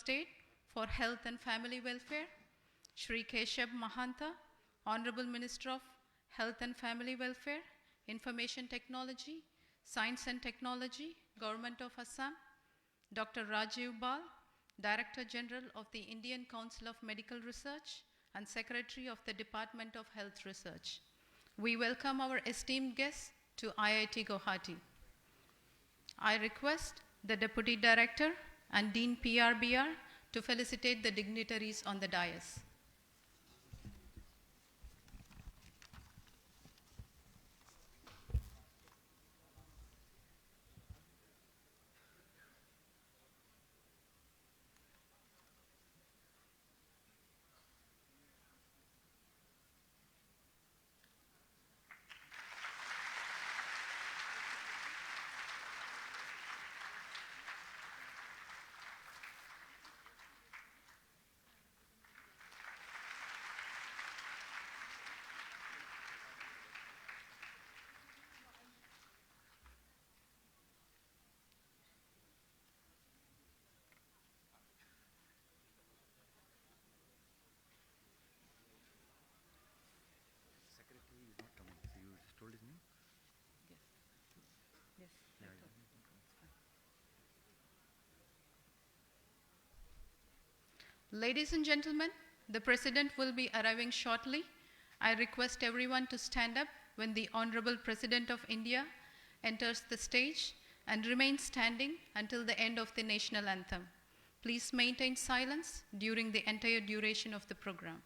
State for Health and Family Welfare, Shri Keshab Mahanta, Honorable Minister of Health and Family Welfare, Information Technology, Science and Technology, Government of Assam, Dr. Rajiv Bal, Director General of the Indian Council of Medical Research and Secretary of the Department of Health Research. We welcome our esteemed guests to IIT Guwahati. I request the Deputy Director and Dean PRBR to felicitate the dignitaries on the dais. Secretary is not coming. So you just told his name? Yes. Yeah, Ladies and gentlemen, the President will be arriving shortly. I request everyone to stand up when the Honorable President of India enters the stage and remain standing until the end of the national anthem. Please maintain silence during the entire duration of the program.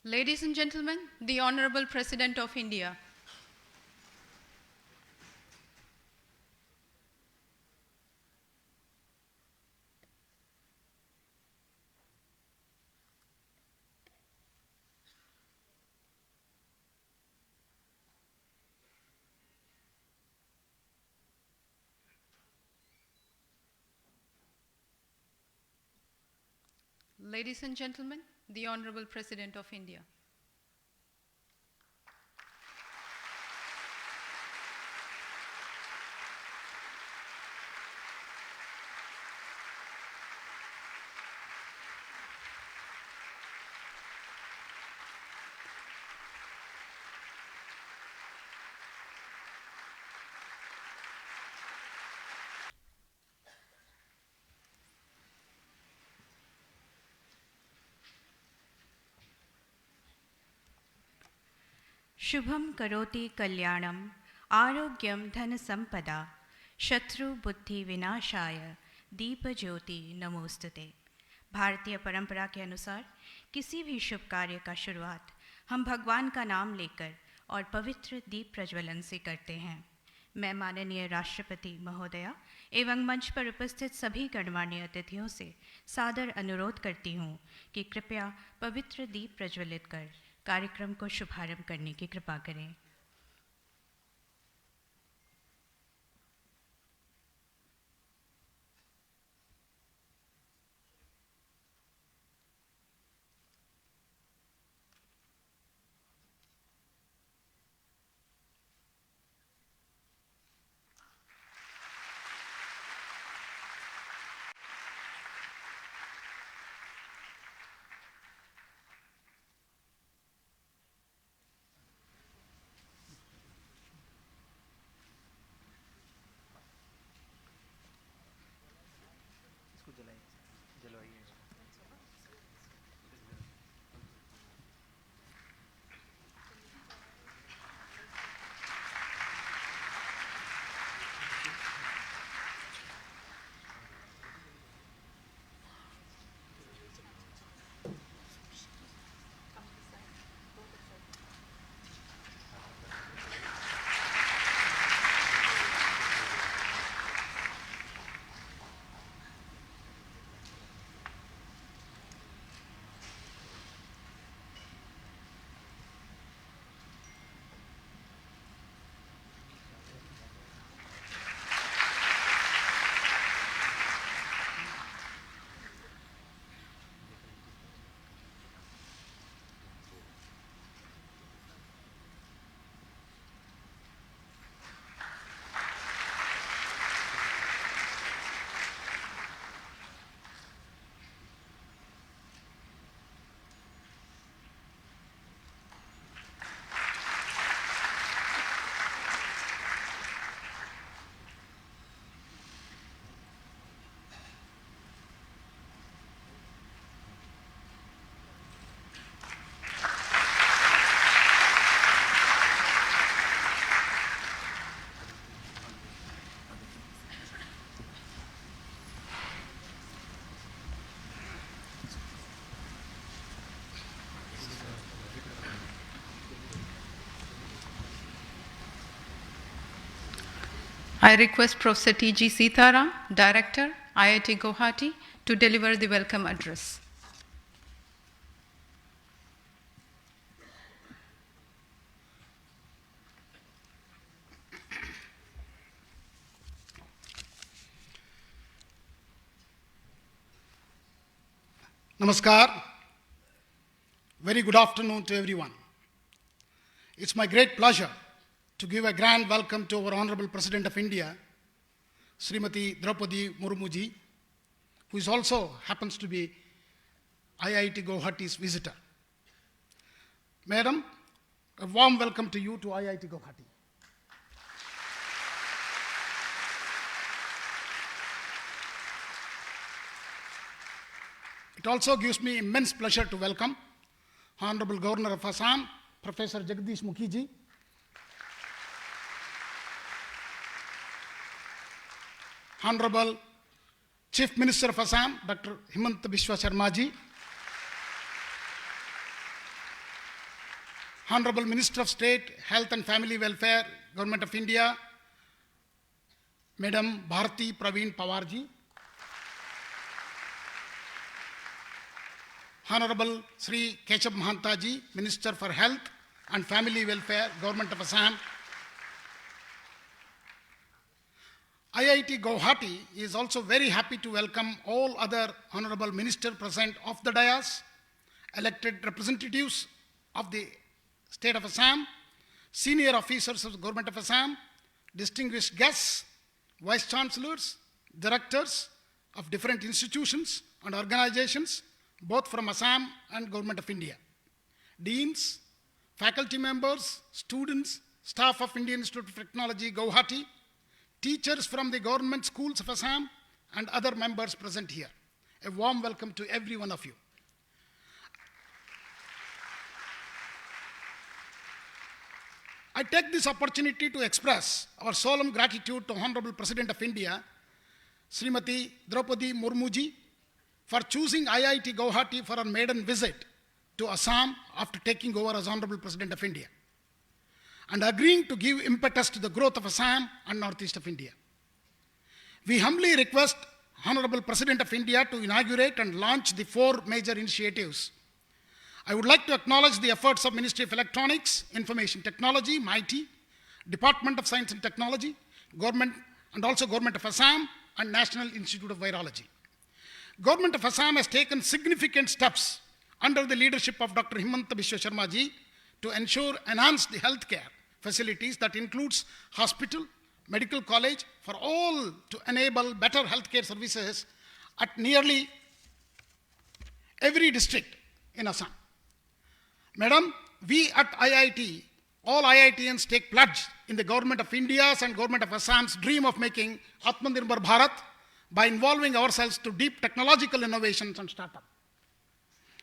Ladies and gentlemen, the Honorable President of India. Ladies and gentlemen, the Honorable President of India. Shubham करोति कल्याणम आरोग्यम धन संपदा शत्रु बुद्धि विनाशाय दीप ज्योति नमोस्तुते। भारतीय परंपरा के अनुसार किसी भी शुभ कार्य का शुरुआत हम भगवान का नाम लेकर और पवित्र दीप प्रज्वलन से करते हैं। मैं माननीय राष्ट्रपति महोदया एवं मंच पर उपस्थित सभी गणमान्य अतिथियों से सादर अनुरोध करती हूँ कि कृपया पवित्र दीप प्रज्वलित कर कार्यक्रम को शुभारंभ करने की कृपा करें। I request Professor T.G. Sitaram, Director, IIT Guwahati, to deliver the welcome address. Namaskar. Very good afternoon to everyone. It's my great pleasure to give a grand welcome to our Honorable President of India, Srimati Draupadi Murmu ji, who is also happens to be IIT Guwahati's visitor. Madam, a warm welcome to you to IIT Guwahati. It also gives me immense pleasure to welcome Honorable Governor of Assam, Professor Jagdish Mukhi ji, Honorable Chief Minister of Assam, Dr. Himanta Biswa Sharma ji, Honorable Minister of State, Health and Family Welfare, Government of India, Madam Bharati Praveen Pawar ji, Honorable Sri Keshab Mahanta ji, Minister for Health and Family Welfare, Government of Assam. IIT Guwahati is also very happy to welcome all other honorable ministers present of the dais, elected representatives of the state of Assam, senior officers of the Government of Assam, distinguished guests, vice chancellors, directors of different institutions and organizations, both from Assam and Government of India, deans, faculty members, students, staff of Indian Institute of Technology, Guwahati, teachers from the government schools of Assam, and other members present here. A warm welcome to every one of you. I take this opportunity to express our solemn gratitude to Honorable President of India, Srimati Draupadi Murmu ji, for choosing IIT Guwahati for a maiden visit to Assam after taking over as Honorable President of India, and agreeing to give impetus to the growth of Assam and Northeast of India. We humbly request Honorable President of India to inaugurate and launch the 4 major initiatives. I would like to acknowledge the efforts of Ministry of Electronics, Information Technology, MIT, Department of Science and Technology, Government, and also Government of Assam and National Institute of Virology. Government of Assam has taken significant steps under the leadership of Dr. Himanta Biswa Sharma ji to ensure enhanced healthcare facilities that includes hospital, medical college for all to enable better healthcare services at nearly every district in Assam. Madam, we at IIT, all IITians take pledge in the Government of India's and Government of Assam's dream of making Atmanirbhar Bharat by involving ourselves to deep technological innovations and startup.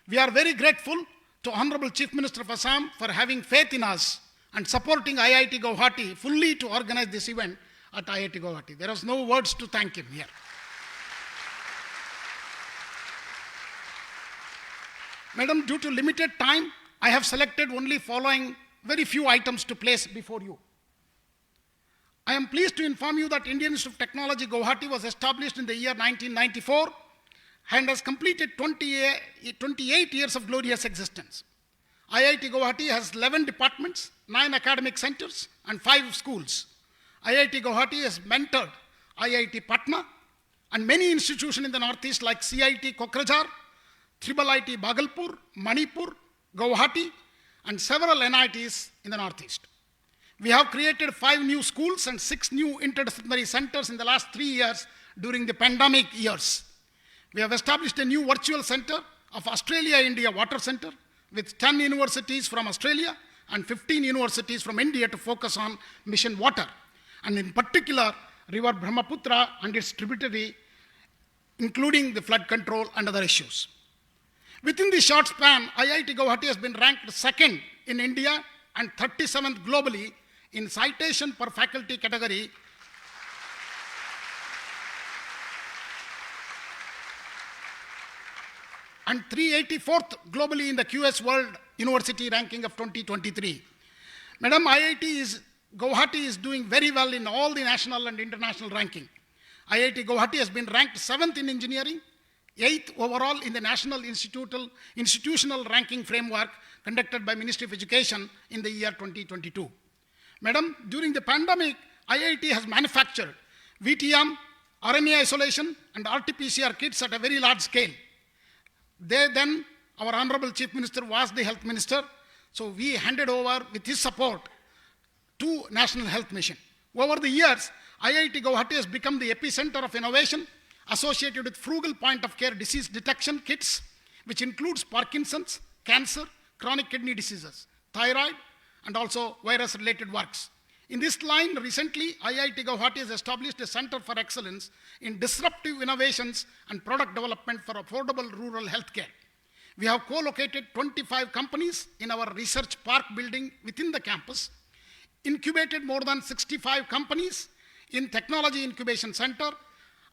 We are very grateful to Honorable Chief Minister of Assam for having faith in us and supporting IIT Guwahati fully to organize this event at IIT Guwahati. There is no words to thank him here. Madam, due to limited time, I have selected only following very few items to place before you. I am pleased to inform you that Indian Institute of Technology Guwahati was established in the year 1994 and has completed 28 years of glorious existence. IIT Guwahati has 11 departments, 9 academic centers, and 5 schools. IIT Guwahati has mentored IIT Patna and many institutions in the Northeast like CIT Kokrajhar, IIIT Bhagalpur, Manipur, Guwahati, and several NITs in the Northeast. We have created 5 new schools and 6 new interdisciplinary centers in the last 3 years during the pandemic years. We have established a new virtual center of Australia-India Water Center with 10 universities from Australia and 15 universities from India to focus on mission water, and in particular, River Brahmaputra and its tributary, including the flood control and other issues. Within the short span, IIT Guwahati has been ranked 2nd in India and 37th globally in citation per faculty category and 384th globally in the QS World University ranking of 2023. Madam, IIT is Guwahati is doing very well in all the national and international ranking. IIT Guwahati has been ranked 7th in engineering, 8th overall in the national institutional ranking framework conducted by Ministry of Education in the year 2022. Madam, during the pandemic, IIT has manufactured VTM, RNA isolation, and RT-PCR kits at a very large scale. Then, our Honorable Chief Minister was the Health Minister, so we handed over with his support to National Health Mission. Over the years, IIT Guwahati has become the epicenter of innovation associated with frugal point-of-care disease detection kits, which includes Parkinson's, cancer, chronic kidney diseases, thyroid, and also virus-related works. In this line, recently, IIT Guwahati has established a Center for Excellence in Disruptive Innovations and Product Development for Affordable Rural Healthcare. We have co-located 25 companies in our research park building within the campus, incubated more than 65 companies in Technology Incubation Center,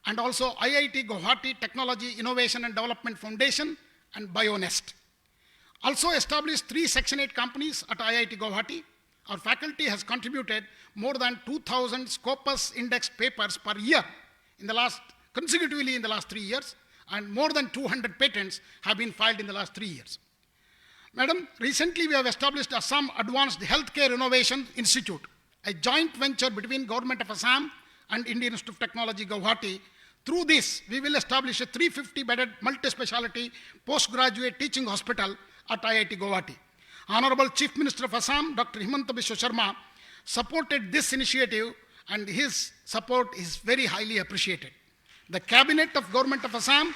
and also IIT Guwahati Technology Innovation and Development Foundation and BioNest. Also established 3 Section 8 companies at IIT Guwahati. Our faculty has contributed more than 2,000 Scopus Index papers per year consecutively in the last 3 years, and more than 200 patents have been filed in the last 3 years. Madam, recently we have established Assam Advanced Healthcare Innovation Institute, a joint venture between Government of Assam and Indian Institute of Technology Guwahati. Through this, we will establish a 350-bedded multi-speciality postgraduate teaching hospital at IIT Guwahati. Honorable Chief Minister of Assam, Dr. Himanta Biswa Sharma, supported this initiative, and his support is very highly appreciated. The Cabinet of Government of Assam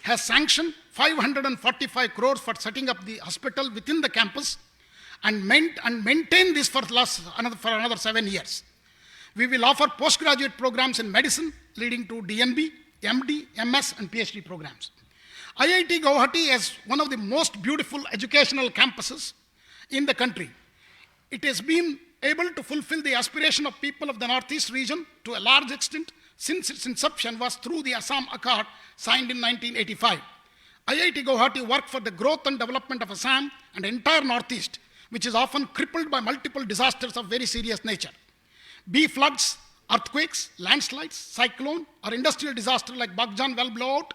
has sanctioned 545 crores for setting up the hospital within the campus and maintain this for another 7 years. We will offer postgraduate programs in medicine leading to DNB, MD, MS, and PhD programs. IIT Guwahati is one of the most beautiful educational campuses in the country. It has been able to fulfill the aspiration of people of the Northeast region to a large extent since its inception was through the Assam Accord signed in 1985. IIT Guwahati worked for the growth and development of Assam and the entire Northeast, which is often crippled by multiple disasters of very serious nature. Be floods, earthquakes, landslides, cyclone, or industrial disaster like Bagjan well blowout,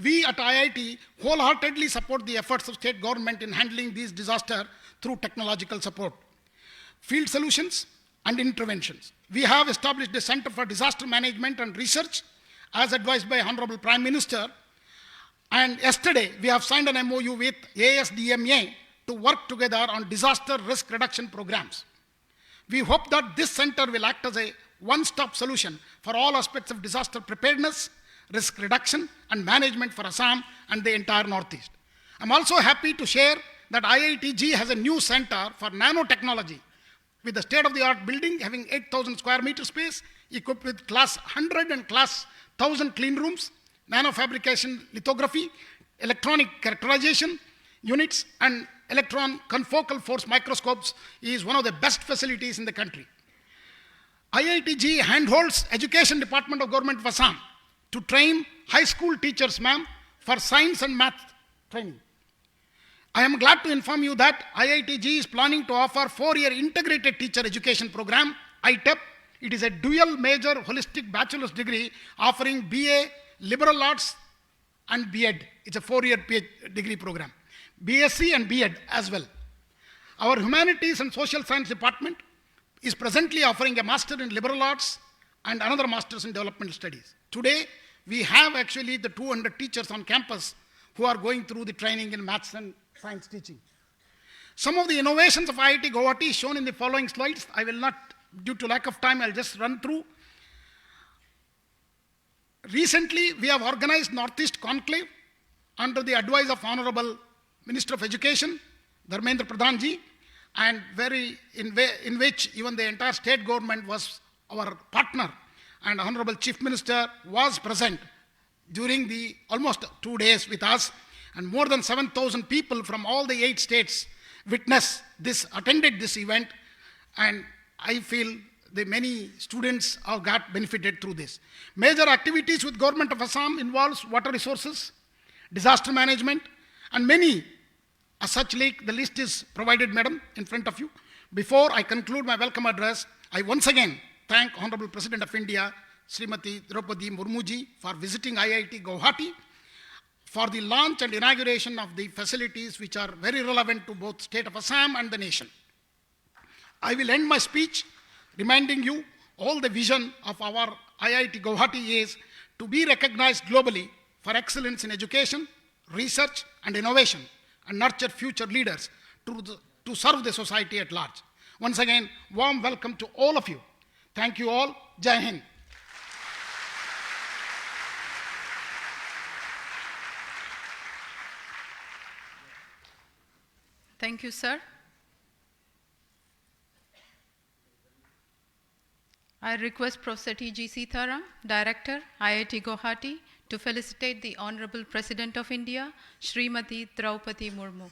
we at IIT wholeheartedly support the efforts of state government in handling these disasters through technological support, field solutions, and interventions. We have established a Center for Disaster Management and Research as advised by Honorable Prime Minister, and yesterday we have signed an MOU with ASDMA to work together on disaster risk reduction programs. We hope that this center will act as a one-stop solution for all aspects of disaster preparedness, risk reduction, and management for Assam and the entire Northeast. I'm also happy to share that IITG has a new center for nanotechnology with a state-of-the-art building having 8,000 square meter space, equipped with class 100 and class 1,000 clean rooms, nanofabrication lithography, electronic characterization units, and electron confocal force microscopes. Is one of the best facilities in the country. IITG handholds Education Department of Government of Assam to train high school teachers, ma'am, for science and math training. I am glad to inform you that IITG is planning to offer 4-year integrated teacher education program, ITEP. It is a dual major holistic bachelor's degree offering BA, liberal arts, and B.Ed. It's a 4-year degree program. BSc and B.Ed as well. Our Humanities and Social Science Department is presently offering a Master in Liberal Arts and another Master's in Developmental Studies. Today, we have actually the 200 teachers on campus who are going through the training in maths and science teaching. Some of the innovations of IIT Guwahati is shown in the following slides. I will not, due to lack of time, I'll just run through. Recently, we have organized Northeast Conclave under the advice of Honorable Minister of Education, Dharmendra Pradhanji, and in which even the entire state government was our partner, and Honorable Chief Minister was present during the almost 2 days with us, and more than 7,000 people from all the 8 states attended this event, and I feel the many students have got benefited through this. Major activities with Government of Assam involves water resources, disaster management, and many as such like the list is provided, madam, in front of you. Before I conclude my welcome address, I once again thank Honorable President of India, Srimati Draupadi Murmuji, for visiting IIT Guwahati, for the launch and inauguration of the facilities which are very relevant to both state of Assam and the nation. I will end my speech reminding you all the vision of our IIT Guwahati is to be recognized globally for excellence in education, research and innovation, and nurture future leaders to serve the society at large. Once again, warm welcome to all of you. Thank you all. Jai Hind. Thank you, sir. I request Professor T.G. Sitharam, Director, IIT Guwahati, to felicitate the Honorable President of India, Srimati Draupadi Murmu.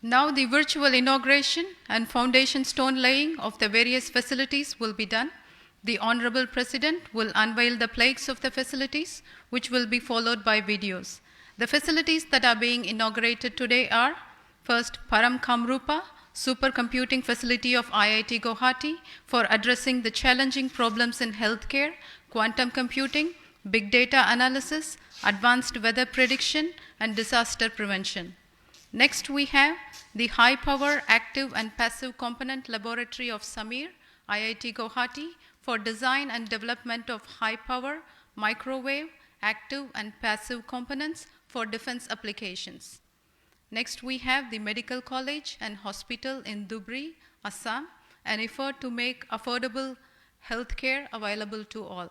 Now the virtual inauguration and foundation stone laying of the various facilities will be done. The Honorable President will unveil the plaques of the facilities, which will be followed by videos. The facilities that are being inaugurated today are: first, Param Kamrupa, supercomputing facility of IIT Guwahati for addressing the challenging problems in healthcare, quantum computing, big data analysis, advanced weather prediction, and disaster prevention. Next, we have the High Power Active and Passive Component Laboratory of Samir, IIT Guwahati, for design and development of high power, microwave, active and passive components for defense applications. Next, we have the Medical College and Hospital in Dhubri, Assam, an effort to make affordable healthcare available to all.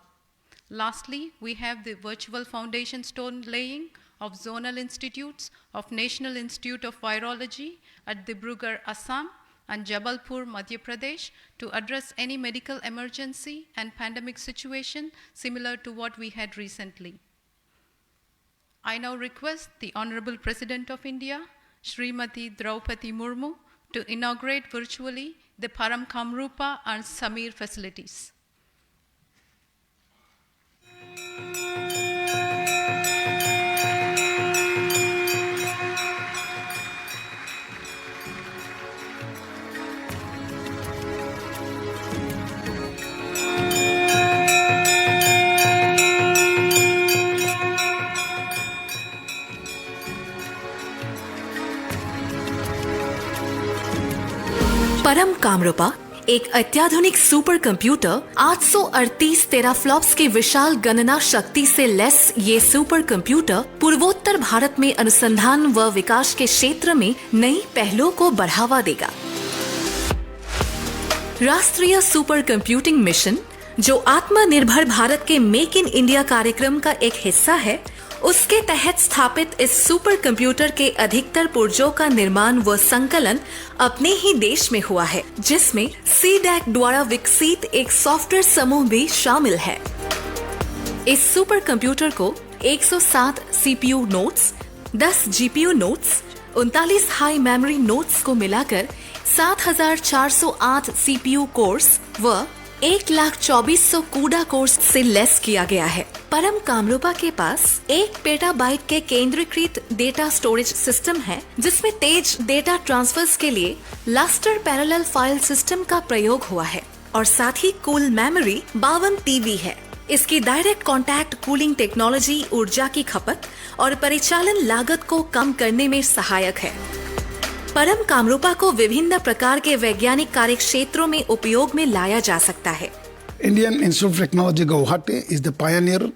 Lastly, we have the virtual foundation stone laying of zonal institutes of National Institute of Virology at Dibrugarh, Assam, and Jabalpur, Madhya Pradesh, to address any medical emergency and pandemic situation similar to what we had recently. I now request the Honorable President of India, Srimati Draupadi Murmu, to inaugurate virtually the Param Kamrupa and Samir facilities. परम कामरूपा एक अत्याधुनिक super computer 838 teraflops की विशाल गणना शक्ति से less ये super computer पूर्वोत्तर भारत में अनुसंधान व विकास के क्षेत्र में नई पहलों को बढ़ावा देगा। राष्ट्रीय सुपर कंप्यूटिंग मिशन, जो आत्मनिर्भर भारत के मेक इन इंडिया कार्यक्रम का एक हिस्सा है, उसके तहत स्थापित इस सुपर कंप्यूटर के अधिकतर पुर्जों का निर्माण व संकलन अपने ही देश में हुआ है, जिसमें सीडैक द्वारा विकसित एक सॉफ्टवेयर समूह भी शामिल है। इस सुपर कंप्यूटर को 107 CPU nodes, 10 GPU nodes, 39 high memory nodes को मिलाकर 7408 सीपीयू कोर्स व 1,24,000 कूडा कोर्स से लेस किया गया है। परम कामरूपा के पास 1 पेटाबाइट के केंद्रीकृत डेटा स्टोरेज सिस्टम है, जिसमें तेज डेटा ट्रांसफर्स के लिए लास्टर पैरेलल फाइल सिस्टम का प्रयोग हुआ है और साथ ही कुल मेमोरी 52 TB है। इसकी डायरेक्ट कॉन्टैक्ट कूलिंग टेक्नोलॉजी ऊर्जा की खपत और परिचालन लागत को कम करने में सहायक है। परम कामरूपा को विभिन्न प्रकार के वैज्ञानिक कार्य क्षेत्रों में उपयोग में लाया जा सकता है। Indian Institute of Technology Guwahati is the pioneer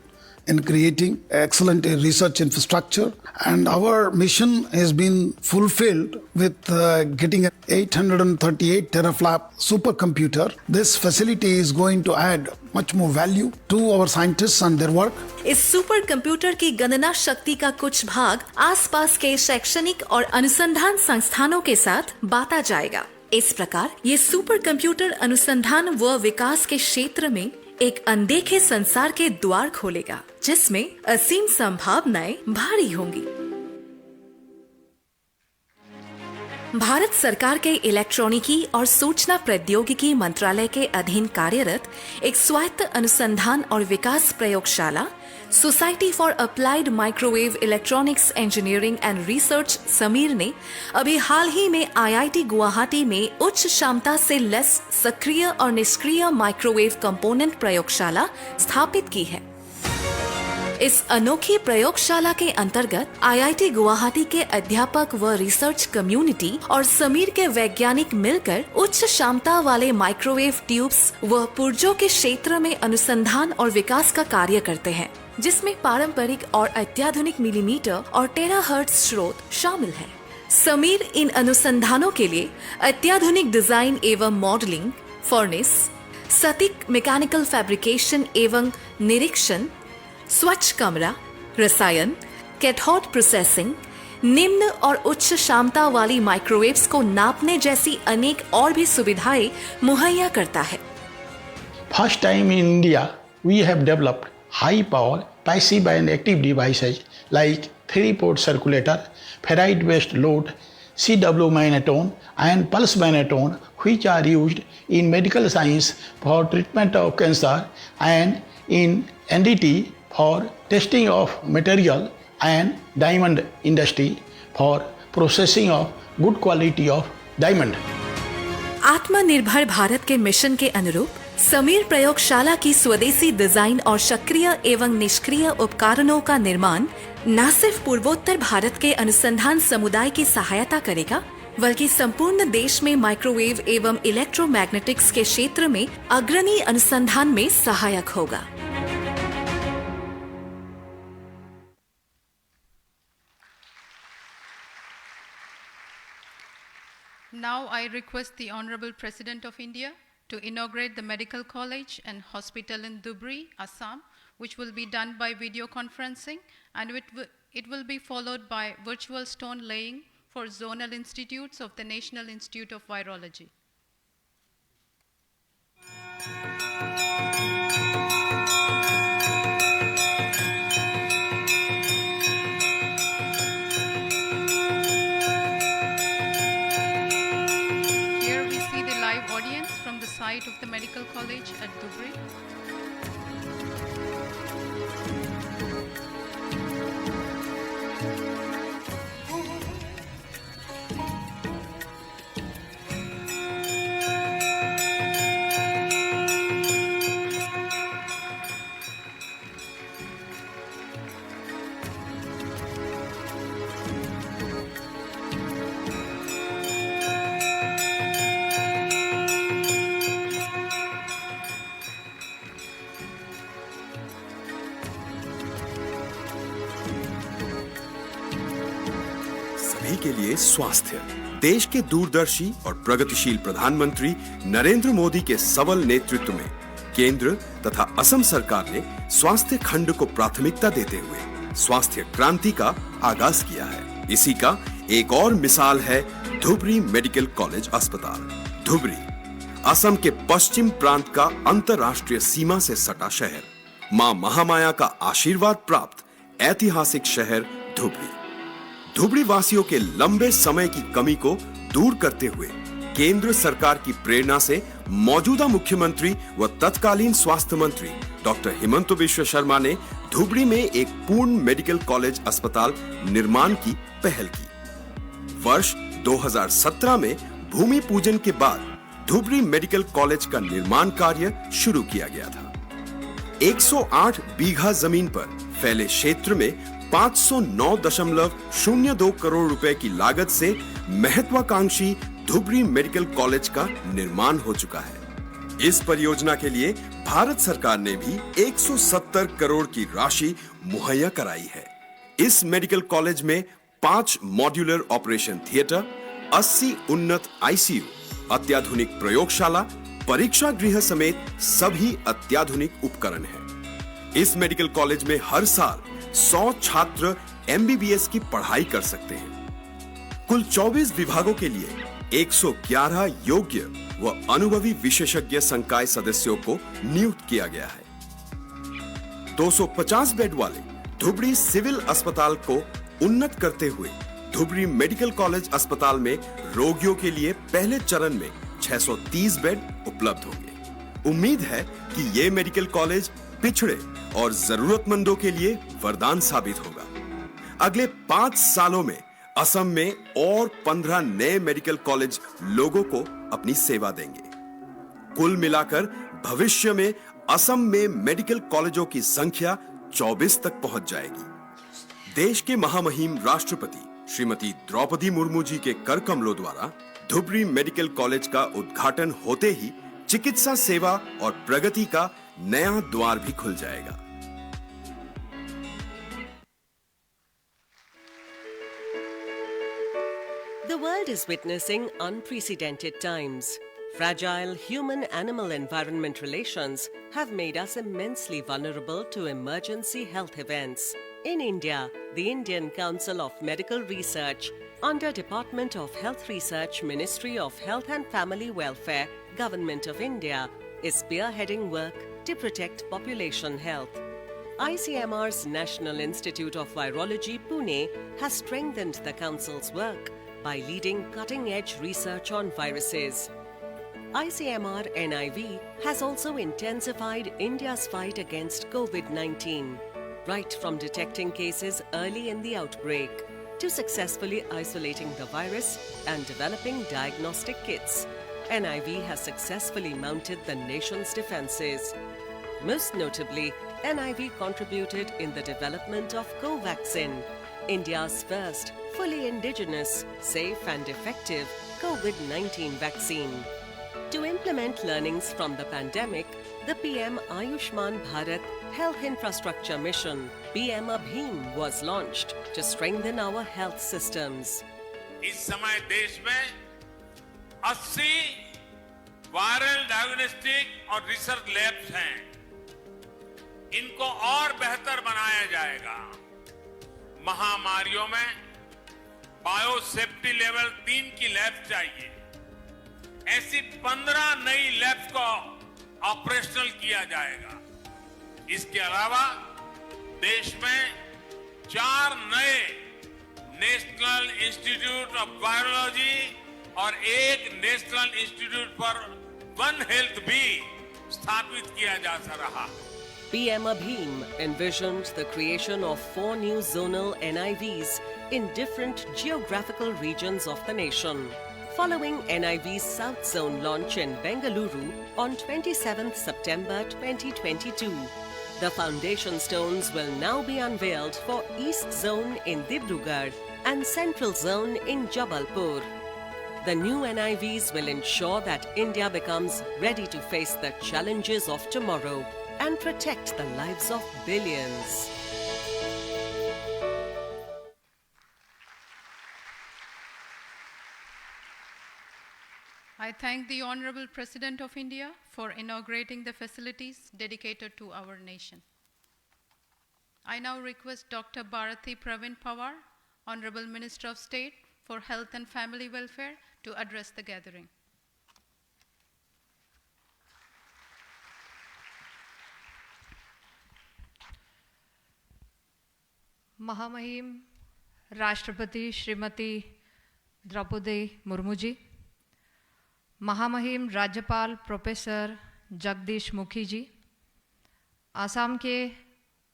in creating excellent research infrastructure, and our mission has been fulfilled with getting an 838 teraflop supercomputer. This facility is going to add much more value to our scientists and their work. इस super computer की गणना शक्ति का कुछ भाग आसपास के शैक्षणिक और अनुसंधान संस्थानों के साथ बांटा जाएगा। इस प्रकार ये सुपर कंप्यूटर अनुसंधान व विकास के क्षेत्र में एक अनदेखे संसार के द्वार खोलेगा, जिसमें असीम संभावनाएं भारी होंगी। भारत सरकार के इलेक्ट्रॉनिकी और सूचना प्रौद्योगिकी मंत्रालय के अधीन कार्यरत एक स्वायत्त अनुसंधान और विकास प्रयोगशाला society for applied microwave electronics engineering and research Sameer ने अभी हाल ही में IIT गुवाहाटी में उच्च क्षमता से लैस सक्रिय और निष्क्रिय माइक्रोवेव कंपोनेंट प्रयोगशाला स्थापित की है। इस अनोखी प्रयोगशाला के अंतर्गत IIT गुवाहाटी के अध्यापक व रिसर्च कम्युनिटी और समीर के वैज्ञानिक मिलकर उच्च क्षमता वाले माइक्रोवेव ट्यूब्स व पुर्जों के क्षेत्र में अनुसंधान और विकास का कार्य करते हैं, जिसमें पारंपरिक और अत्याधुनिक मिलीमीटर और टेराहर्ट्ज स्रोत शामिल है। समीर इन अनुसंधानों के लिए अत्याधुनिक डिजाइन एवं मॉडलिंग, फर्नेस, सटीक मैकेनिकल फैब्रिकेशन एवं निरीक्षण, स्वच्छ कमरा, रसायन, कैथोड प्रोसेसिंग, निम्न और उच्च क्षमता वाली माइक्रोवेव्स को नापने जैसी अनेक और भी सुविधाएं मुहैया करता है। First time in India, we have developed high power passive and active devices like 3-port circulator, ferrite based load, CW magnetron and pulse magnetron, which are used in medical science for treatment of cancer and in NDT for testing of material and diamond industry for processing of good quality of diamond. आत्मनिर्भर भारत के mission के अनुरूप समीर प्रयोगशाला की स्वदेशी design और सक्रिय एवं निष्क्रिय उपकरणों का निर्माण न सिर्फ पूर्वोत्तर भारत के अनुसंधान समुदाय की सहायता करेगा, बल्कि संपूर्ण देश में माइक्रोवेव एवं इलेक्ट्रोमैग्नेटिक्स के क्षेत्र में अग्रणी अनुसंधान में सहायक होगा। Now I request the Honorable President of India to inaugurate the Medical College and Hospital in Dhubri, Assam, which will be done by video conferencing, and it will be followed by virtual stone laying for zonal institutes of the National Institute of Virology. Here we see the live audience from the site of the Medical College at Dhubri. सभी के लिए स्वास्थ्य। देश के दूरदर्शी और प्रगतिशील प्रधानमंत्री नरेंद्र मोदी के सबल नेतृत्व में केंद्र तथा असम सरकार ने स्वास्थ्य खंड को प्राथमिकता देते हुए स्वास्थ्य क्रांति का आगाज किया है। इसी का एक और मिसाल है धुबरी मेडिकल कॉलेज अस्पताल। धुबरी असम के पश्चिम प्रांत का अंतर्राष्ट्रीय सीमा से सटा शहर, मां महामाया का आशीर्वाद प्राप्त ऐतिहासिक शहर धुबरी। धुबरी वासियों के लंबे समय की कमी को दूर करते हुए केंद्र सरकार की प्रेरणा से मौजूदा मुख्यमंत्री व तत्कालीन स्वास्थ्य मंत्री डॉक्टर हिमंत बिश्व शर्मा ने धुबरी में एक पूर्ण मेडिकल कॉलेज अस्पताल निर्माण की पहल की। वर्ष 2017 में भूमि पूजन के बाद धुबरी मेडिकल कॉलेज का निर्माण कार्य शुरू किया गया था। 108 बीघा जमीन पर फैले क्षेत्र में 509.02 करोड़ रुपए की लागत से महत्वाकांक्षी धुबरी मेडिकल कॉलेज का निर्माण हो चुका है। इस परियोजना के लिए भारत सरकार ने भी 170 करोड़ की राशि मुहैया कराई है। इस मेडिकल कॉलेज में 5 मॉड्यूलर ऑपरेशन थिएटर, 80 उन्नत आईसीयू, अत्याधुनिक प्रयोगशाला, परीक्षा गृह समेत सभी अत्याधुनिक उपकरण हैं। इस मेडिकल कॉलेज में हर साल 100 छात्र एमबीबीएस की पढ़ाई कर सकते हैं। कुल 24 विभागों के लिए 111 योग्य व अनुभवी विशेषज्ञ संकाय सदस्यों को नियुक्त किया गया है। 250 बेड वाले धुबरी सिविल अस्पताल को उन्नत करते हुए धुबरी मेडिकल कॉलेज अस्पताल में रोगियों के लिए पहले चरण में 630 बेड उपलब्ध होंगे। उम्मीद है कि ये मेडिकल कॉलेज पिछड़े और जरूरतमंदों के लिए वरदान साबित होगा। अगले 5 सालों में असम में और 15 नए मेडिकल कॉलेज लोगों को अपनी सेवा देंगे। कुल मिलाकर भविष्य में असम में मेडिकल कॉलेजों की संख्या 24 तक पहुंच जाएगी। देश के महामहिम राष्ट्रपति श्रीमती द्रौपदी मुर्मू जी के कर कमलों द्वारा धुबरी मेडिकल कॉलेज का उद्घाटन होते ही चिकित्सा सेवा और प्रगति का नया द्वार भी खुल जाएगा। The world is witnessing unprecedented times. Fragile human-animal environment relations have made us immensely vulnerable to emergency health events. In India, the Indian Council of Medical Research, under Department of Health Research, Ministry of Health and Family Welfare, Government of India, is spearheading work to protect population health. ICMR's National Institute of Virology, Pune, has strengthened the Council's work by leading cutting-edge research on viruses. ICMR NIV has also intensified India's fight against COVID-19, right from detecting cases early in the outbreak to successfully isolating the virus and developing diagnostic kits. NIV has successfully mounted the nation's defenses. Most notably, NIV contributed in the development of Covaxin, India's first fully indigenous, safe and effective COVID-19 vaccine. To implement learnings from the pandemic, the PM Ayushman Bharat Health Infrastructure Mission, PM Abhim, was launched to strengthen our health systems. इस समय देश में 80 viral diagnostic और research labs हैं। इनको और बेहतर बनाया जाएगा। महामारियों में बायोसेफ्टी लेवल 3 की लैब चाहिए। ऐसी 15 नई लैब्स को ऑपरेशनल किया जाएगा। इसके अलावा देश में 4 नए नेशनल इंस्टीट्यूट ऑफ वायरोलॉजी और 1 national institute for one health भी स्थापित किया जा रहा है। PM Abhim envisioned the creation of 4 new zonal NIVs in different geographical regions of the nation. Following NIV's South Zone launch in Bengaluru on 27th September 2022, the foundation stones will now be unveiled for East Zone in Dibrugarh and Central Zone in Jabalpur. The new NIVs will ensure that India becomes ready to face the challenges of tomorrow and protect the lives of billions. I thank the Honorable President of India for inaugurating the facilities dedicated to our nation. I now request Dr. Bharati Pravin Pawar, Honorable Minister of State for Health and Family Welfare, to address the gathering. महामहिम राष्ट्रपति श्रीमती द्रौपदी मुर्मू जी, महामहिम राज्यपाल professor Jagdish Mukhi जी, आसाम के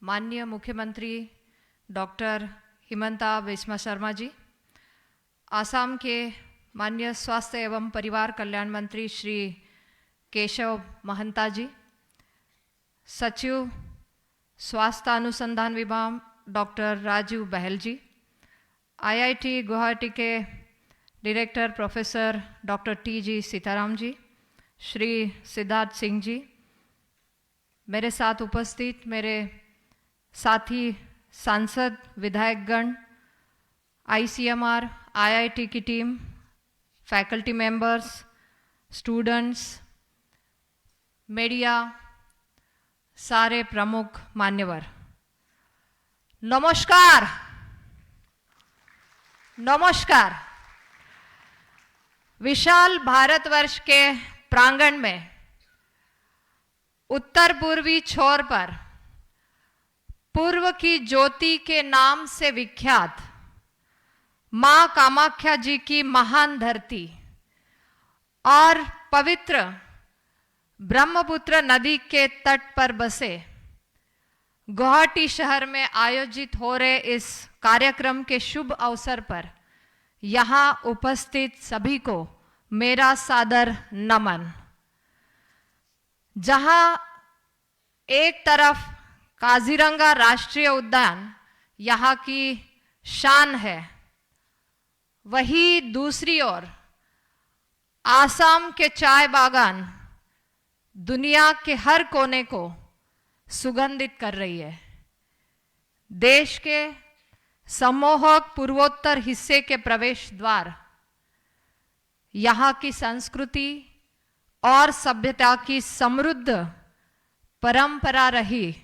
माननीय मुख्यमंत्री doctor Himanta Biswa Sharma ji, Assam के माननीय स्वास्थ्य एवं परिवार कल्याण मंत्री श्री केशव महंता जी, सचिव स्वास्थ्य अनुसंधान विभाग डॉक्टर राजीव बहल जी, आईआईटी गुवाहाटी के director professor doctor T G. Sitharam ji, Shri Siddharth Singh ji, मेरे साथ उपस्थित मेरे साथी सांसद विधायकगण, आईसीएमआर, आईआईटी की team, faculty members, students, media, सारे प्रमुख मान्यवर, नमस्कार। नमस्कार। विशाल भारतवर्ष के प्रांगण में उत्तर पूर्वी छोर पर पूर्व की ज्योति के नाम से विख्यात मां कामाख्या जी की महान धरती और पवित्र ब्रह्मपुत्र नदी के तट पर बसे गुवाहाटी शहर में आयोजित हो रहे इस कार्यक्रम के शुभ अवसर पर यहाँ उपस्थित सभी को मेरा सादर नमन। जहाँ एक तरफ काजीरंगा राष्ट्रीय उद्यान यहाँ की शान है, वही दूसरी ओर आसाम के चाय बागान दुनिया के हर कोने को सुगंधित कर रही है। देश के सम्मोहक पूर्वोत्तर हिस्से के प्रवेश द्वार, यहाँ की संस्कृति और सभ्यता की समृद्ध परंपरा रही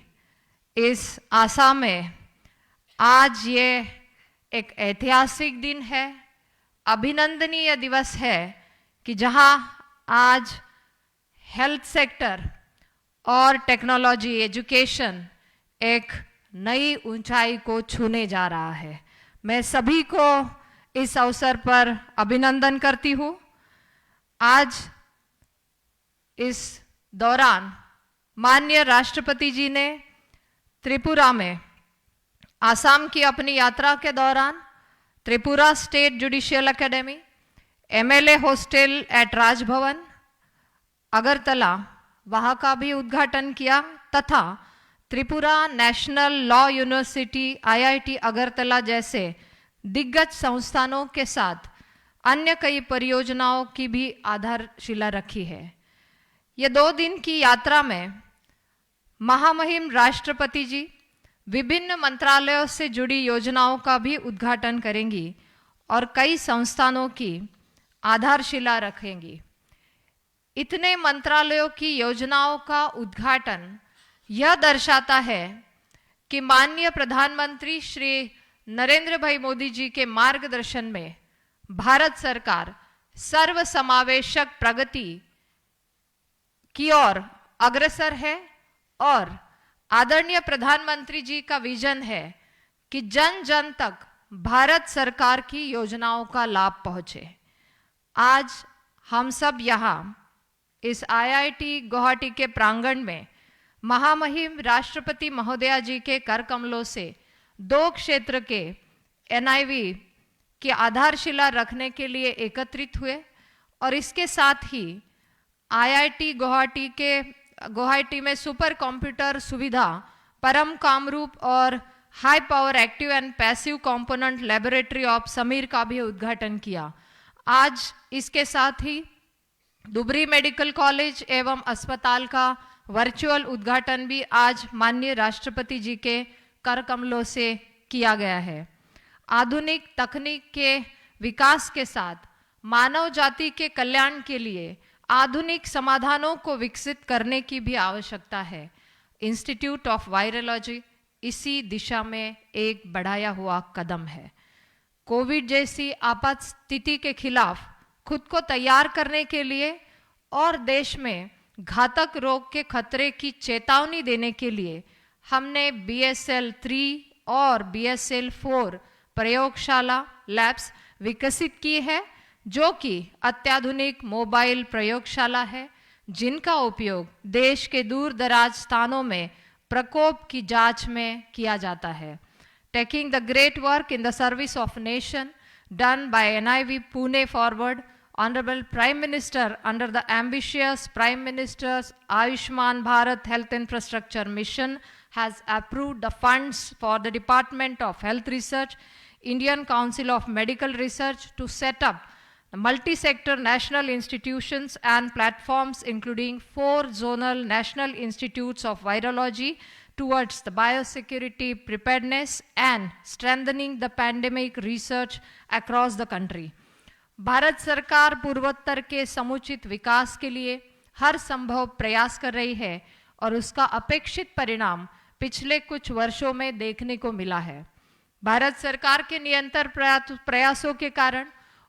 इस आसाम में आज ये एक ऐतिहासिक दिन है, अभिनंदनीय दिवस है कि जहाँ आज हेल्थ सेक्टर और टेक्नोलॉजी एजुकेशन एक नई ऊंचाई को छूने जा रहा है। मैं सभी को इस अवसर पर अभिनंदन करती हूँ। आज इस दौरान माननीय राष्ट्रपति जी ने त्रिपुरा में आसाम की अपनी यात्रा के दौरान Tripura state judicial academy, MLA hostel at Raj Bhavan Agartala वहाँ का भी उद्घाटन किया तथा Tripura national law university IIT Agartala जैसे दिग्गज संस्थानों के साथ अन्य कई परियोजनाओं की भी आधारशिला रखी है। ये 2 दिन की यात्रा में महामहिम राष्ट्रपति जी विभिन्न मंत्रालयों से जुड़ी योजनाओं का भी उद्घाटन करेंगी और कई संस्थानों की आधारशिला रखेंगी। इतने मंत्रालयों की योजनाओं का उद्घाटन यह दर्शाता है कि माननीय प्रधानमंत्री श्री नरेंद्र भाई मोदी जी के मार्गदर्शन में भारत सरकार सर्वसमावेशक प्रगति की ओर अग्रसर है और आदरणीय प्रधानमंत्री जी का विजन है कि जन जन तक भारत सरकार की योजनाओं का लाभ पहुंचे। आज हम सब यहाँ इस आईआईटी गुवाहाटी के प्रांगण में महामहिम राष्ट्रपति महोदया जी के कर कमलों से 2 क्षेत्र के एनआईवी की आधारशिला रखने के लिए एकत्रित हुए और इसके साथ ही आईआईटी गुवाहाटी में सुपर कंप्यूटर सुविधा, परम कामरूप और high power active and passive component laboratory of Sameer का भी उद्घाटन किया। आज इसके साथ ही दुबरी मेडिकल कॉलेज एवं अस्पताल का वर्चुअल उद्घाटन भी आज माननीय राष्ट्रपति जी के कर कमलों से किया गया है। आधुनिक तकनीक के विकास के साथ मानव जाति के कल्याण के लिए आधुनिक समाधानों को विकसित करने की भी आवश्यकता है। इंस्टीट्यूट ऑफ वायरोलॉजी इसी दिशा में एक बढ़ाया हुआ कदम है। कोविड जैसी आपात स्थिति के खिलाफ खुद को तैयार करने के लिए और देश में घातक रोग के खतरे की चेतावनी देने के लिए हमने BSL 3 और BSL 4 प्रयोगशाला लैब्स विकसित की है, जो कि अत्याधुनिक मोबाइल प्रयोगशाला है जिनका उपयोग देश के दूर दराज स्थानों में प्रकोप की जांच में किया जाता है। Taking the great work in the service of nation done by NIV Pune forward, Honorable Prime Minister, under the ambitious Prime Minister's Ayushman Bharat Health Infrastructure Mission, has approved the funds for the Department of Health Research, Indian Council of Medical Research to set up multi-sector national institutions and platforms, including 4 zonal national institutes of virology, towards the biosecurity preparedness and strengthening the pandemic research across the country. Bharat सरकार पूर्वोत्तर के समुचित विकास के लिए हर संभव प्रयास कर रही है और उसका अपेक्षित परिणाम पिछले कुछ वर्षों में देखने को मिला है। भारत सरकार के निरंतर प्रयासों के कारण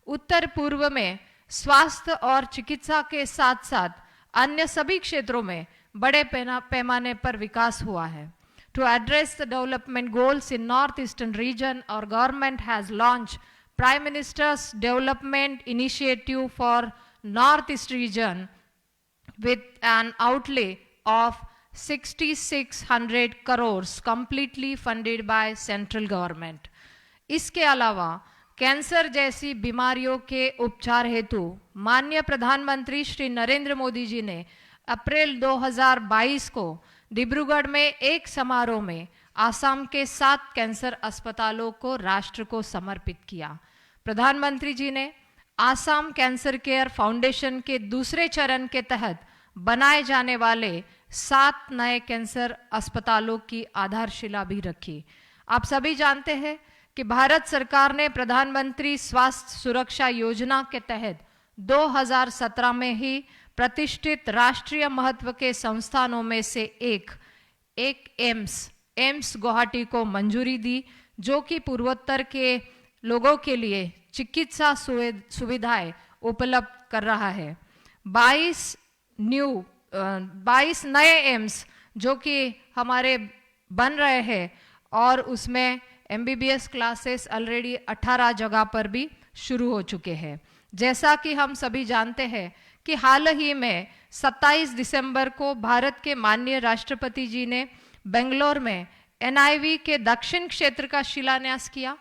उत्तर पूर्व में स्वास्थ्य और चिकित्सा के साथ साथ अन्य सभी क्षेत्रों में बड़े पैमाने पर विकास हुआ है। To address the development goals in northeastern region, our government has launched Prime Minister's Development Initiative for Northeast region with an outlay of 6,600 crores completely funded by central government. इसके अलावा कैंसर जैसी बीमारियों के उपचार हेतु माननीय प्रधानमंत्री श्री नरेंद्र मोदी जी ने अप्रैल 2022 को डिब्रूगढ़ में एक समारोह में आसाम के 7 कैंसर अस्पतालों को राष्ट्र को समर्पित किया। प्रधानमंत्री जी ने आसाम कैंसर केयर फाउंडेशन के दूसरे चरण के तहत बनाए जाने वाले 7 नए कैंसर अस्पतालों की आधारशिला भी रखी। आप सभी जानते हैं कि भारत सरकार ने प्रधानमंत्री स्वास्थ्य सुरक्षा योजना के तहत 2017 में ही प्रतिष्ठित राष्ट्रीय महत्व के संस्थानों में से एक एम्स गुवाहाटी को मंजूरी दी, जो कि पूर्वोत्तर के लोगों के लिए चिकित्सा सुविधाएं उपलब्ध कर रहा है। 22 नए एम्स जो कि हमारे बन रहे हैं और उसमें MBBS क्लासेस ऑलरेडी 18 जगह पर भी शुरू हो चुके हैं। जैसा कि हम सभी जानते हैं कि हाल ही में 27 दिसंबर को भारत के माननीय राष्ट्रपति जी ने बेंगलोर में NIV के दक्षिण क्षेत्र का शिलान्यास किया।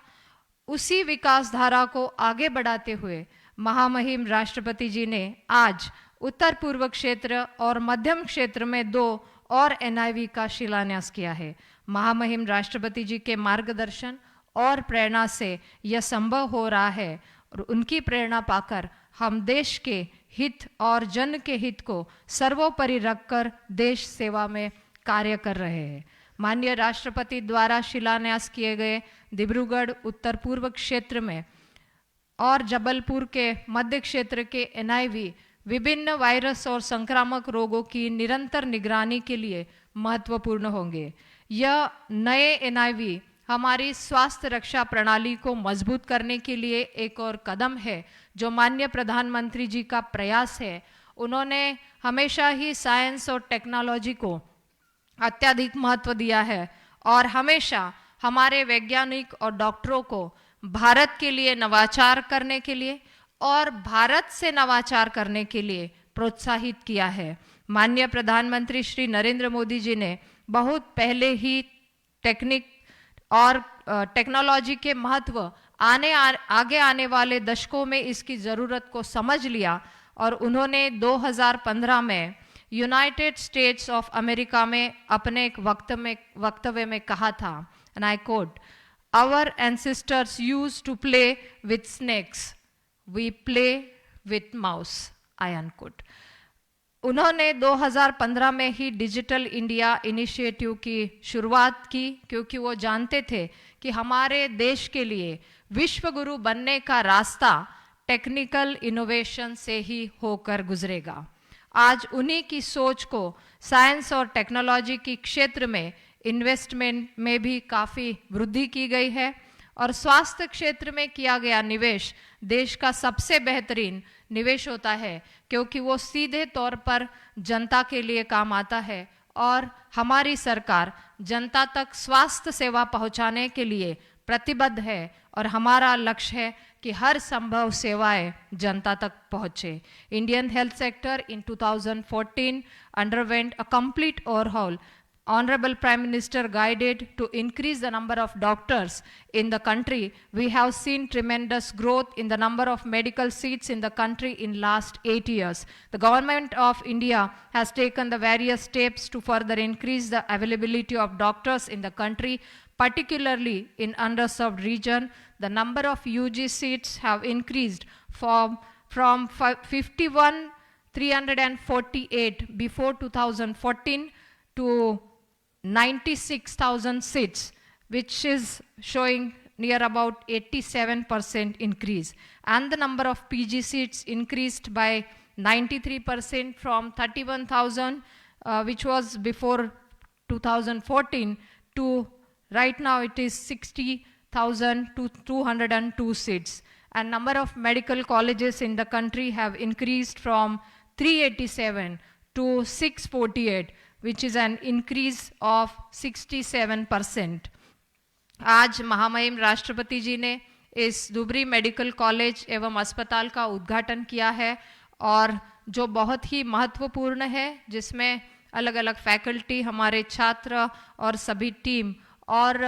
उसी विकास धारा को आगे बढ़ाते हुए महामहिम राष्ट्रपति जी ने आज उत्तर पूर्व क्षेत्र और मध्यम क्षेत्र में 2 और NIV का शिलान्यास किया है। महामहिम राष्ट्रपति जी के मार्गदर्शन और प्रेरणा से यह संभव हो रहा है और उनकी प्रेरणा पाकर हम देश के हित और जन के हित को सर्वोपरि रखकर देश सेवा में कार्य कर रहे हैं। माननीय राष्ट्रपति द्वारा शिलान्यास किए गए डिब्रूगढ़ उत्तर पूर्व क्षेत्र में और जबलपुर के मध्य क्षेत्र के NIV विभिन्न वायरस और संक्रामक रोगों की निरंतर निगरानी के लिए महत्वपूर्ण होंगे। यह नए NIV हमारी स्वास्थ्य रक्षा प्रणाली को मजबूत करने के लिए एक और कदम है, जो माननीय प्रधानमंत्री जी का प्रयास है। उन्होंने हमेशा ही साइंस और टेक्नोलॉजी को अत्यधिक महत्व दिया है और हमेशा हमारे वैज्ञानिक और डॉक्टरों को भारत के लिए नवाचार करने के लिए और भारत से नवाचार करने के लिए प्रोत्साहित किया है। माननीय प्रधानमंत्री श्री नरेंद्र मोदी जी ने बहुत पहले ही टेक्निक और टेक्नोलॉजी के महत्व आगे आने वाले दशकों में इसकी ज़रूरत को समझ लिया और उन्होंने 2015 में यूनाइटेड स्टेट्स ऑफ अमेरिका में अपने एक वक्तव्य में कहा था, and I quote, our ancestors used to play with snakes, we play with mouse, I unquote. उन्होंने 2015 में ही डिजिटल इंडिया इनिशिएटिव की शुरुआत की, क्योंकि वो जानते थे कि हमारे देश के लिए विश्व गुरु बनने का रास्ता टेक्निकल इनोवेशन से ही होकर गुजरेगा। आज उन्हीं की सोच को साइंस और टेक्नोलॉजी के क्षेत्र में इन्वेस्टमेंट में भी काफ़ी वृद्धि की गई है और स्वास्थ्य क्षेत्र में किया गया निवेश देश का सबसे बेहतरीन निवेश होता है, क्योंकि वो सीधे तौर पर जनता के लिए काम आता है और हमारी सरकार जनता तक स्वास्थ्य सेवा पहुंचाने के लिए प्रतिबद्ध है और हमारा लक्ष्य है कि हर संभव सेवाएं जनता तक पहुंचे। Indian health sector in 2014 underwent a complete overhaul Honorable Prime Minister guided to increase the number of doctors in the country, we have seen tremendous growth in the number of medical seats in the country in last 8 years. The government of India has taken the various steps to further increase the availability of doctors in the country, particularly in underserved region. The number of UG seats have increased from 51,348 before 2014 to 96,000 seats, which is showing near about 87% increase. And the number of PG seats increased by 93% from 31,000, which was before 2014, to right now it is 60,202 seats. And number of medical colleges in the country have increased from 387 to 648, which is an increase of 67%. आज महामहिम राष्ट्रपति जी ने इस Dhubri medical college एवं अस्पताल का उद्घाटन किया है, और जो बहुत ही महत्वपूर्ण है, जिसमें अलग अलग फैकल्टी, हमारे छात्र और सभी टीम, और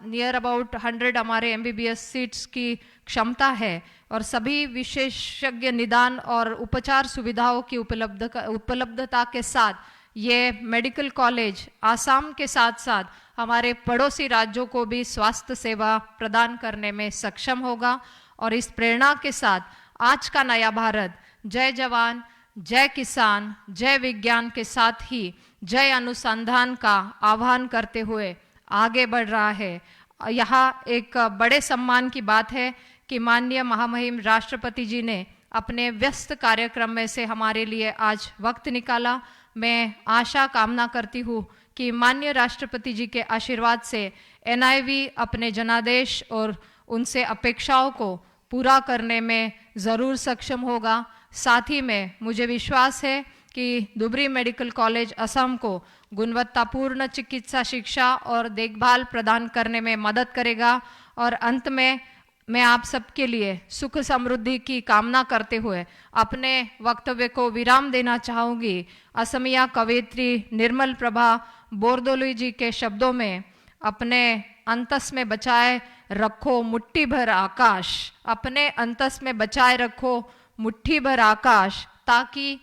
नियर अबाउट 100 हमारे MBBS सीट्स की क्षमता है, और सभी विशेषज्ञ निदान और उपचार सुविधाओं की उपलब्धता के साथ ये मेडिकल कॉलेज आसाम के साथ साथ हमारे पड़ोसी राज्यों को भी स्वास्थ्य सेवा प्रदान करने में सक्षम होगा। और इस प्रेरणा के साथ आज का नया भारत जय जवान, जय किसान, जय विज्ञान के साथ ही जय अनुसंधान का आह्वान करते हुए आगे बढ़ रहा है। यहाँ एक बड़े सम्मान की बात है कि माननीय महामहिम राष्ट्रपति जी ने अपने व्यस्त कार्यक्रम में से हमारे लिए आज वक्त निकाला। मैं आशा कामना करती हूँ कि माननीय राष्ट्रपति जी के आशीर्वाद से NIV अपने जनादेश और उनसे अपेक्षाओं को पूरा करने में ज़रूर सक्षम होगा। साथ ही में मुझे विश्वास है कि धुबरी मेडिकल कॉलेज असम को गुणवत्तापूर्ण चिकित्सा शिक्षा और देखभाल प्रदान करने में मदद करेगा। और अंत में मैं आप सबके लिए सुख समृद्धि की कामना करते हुए अपने वक्तव्य को विराम देना चाहूँगी। असमिया कवयित्री निर्मल प्रभा बोरदोलोई जी के शब्दों में, अपने अंतस में बचाए रखो मुट्ठी भर आकाश, अपने अंतस में बचाए रखो मुट्ठी भर आकाश, ताकि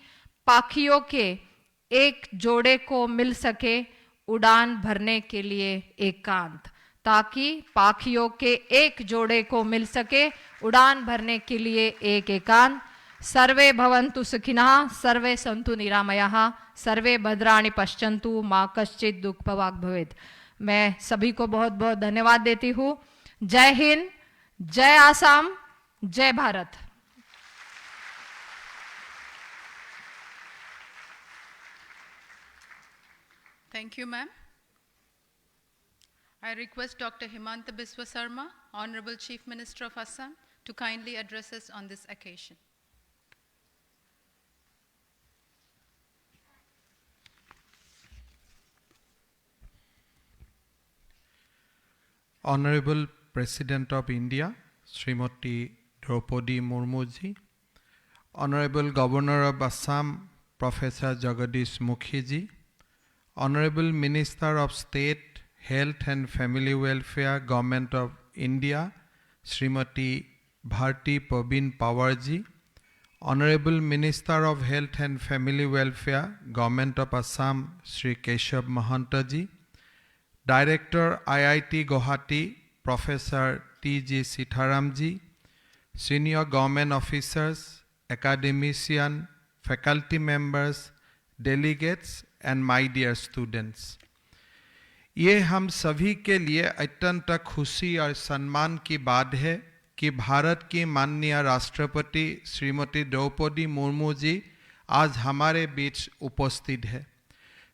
पाखियों के एक जोड़े को मिल सके उड़ान भरने के लिए एकांत, ताकि पाखियों के एक जोड़े को मिल सके उड़ान भरने के लिए एक एकांत। सर्वे भवन्तु सुखिनः, सर्वे सन्तु निरामयाः, सर्वे भद्राणि पश्यन्तु, मा कश्चित् दुःखभाग् भवेत्। मैं सभी को बहुत बहुत धन्यवाद देती हूँ। जय हिंद, जय आसाम, जय Bharat. Thank you, ma'am. I request Dr. Himanta Biswa Sarma, Honorable Chief Minister of Assam, to kindly address us on this occasion. Honorable President of India, Srimati Draupadi Murmu ji, Honorable Governor of Assam, Professor Jagadish Mukhi ji, Honorable Minister of State, Health and Family Welfare, Government of India, Srimati Bharti Pabin Pawar ji, Honorable Minister of Health and Family Welfare, Government of Assam, Sri Keshav Mahanta ji, Director IIT Guwahati, Professor T.G. Sitharam ji, Senior Government Officers, Academicians, Faculty Members, Delegates and my dear students, ये हम सभी के लिए अत्यंत खुशी और सम्मान की बात है कि भारत की माननीय राष्ट्रपति श्रीमती द्रौपदी मुर्मू जी आज हमारे बीच उपस्थित है।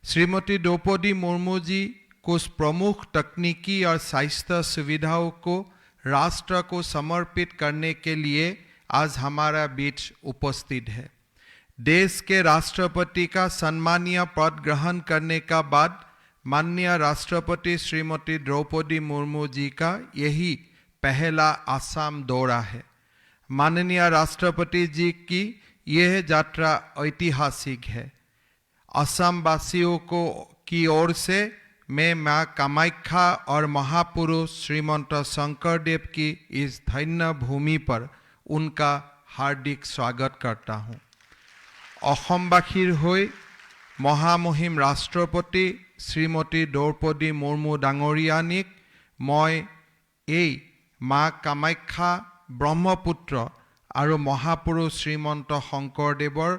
श्रीमती द्रौपदी मुर्मू जी कुछ प्रमुख तकनीकी और स्वास्थ्य सुविधाओं को राष्ट्र को समर्पित करने के लिए आज हमारा बीच उपस्थित है। देश के राष्ट्रपति का सम्मानीय पद ग्रहण करने का बाद माननीय राष्ट्रपति श्रीमती द्रौपदी मुर्मू जी का यही पहला असम दौरा है। माननीय राष्ट्रपति जी की यह यात्रा ऐतिहासिक है। असम वासियों को की ओर से मैं माँ कामाख्या और महापुरुष श्रीमंत शंकरदेव की इस धन्य भूमि पर उनका हार्दिक स्वागत करता हूँ। অসমবাসীৰ হৈ মহামহিম ৰাষ্ট্ৰপতি শ্ৰীমতী দ্ৰৌপদী মুৰ্মু ডাঙৰীয়ানীক মই এই মা কামাখ্যা ব্ৰহ্মপুত্ৰ আৰু মহাপুৰুষ শ্ৰীমন্ত শংকৰদেৱৰ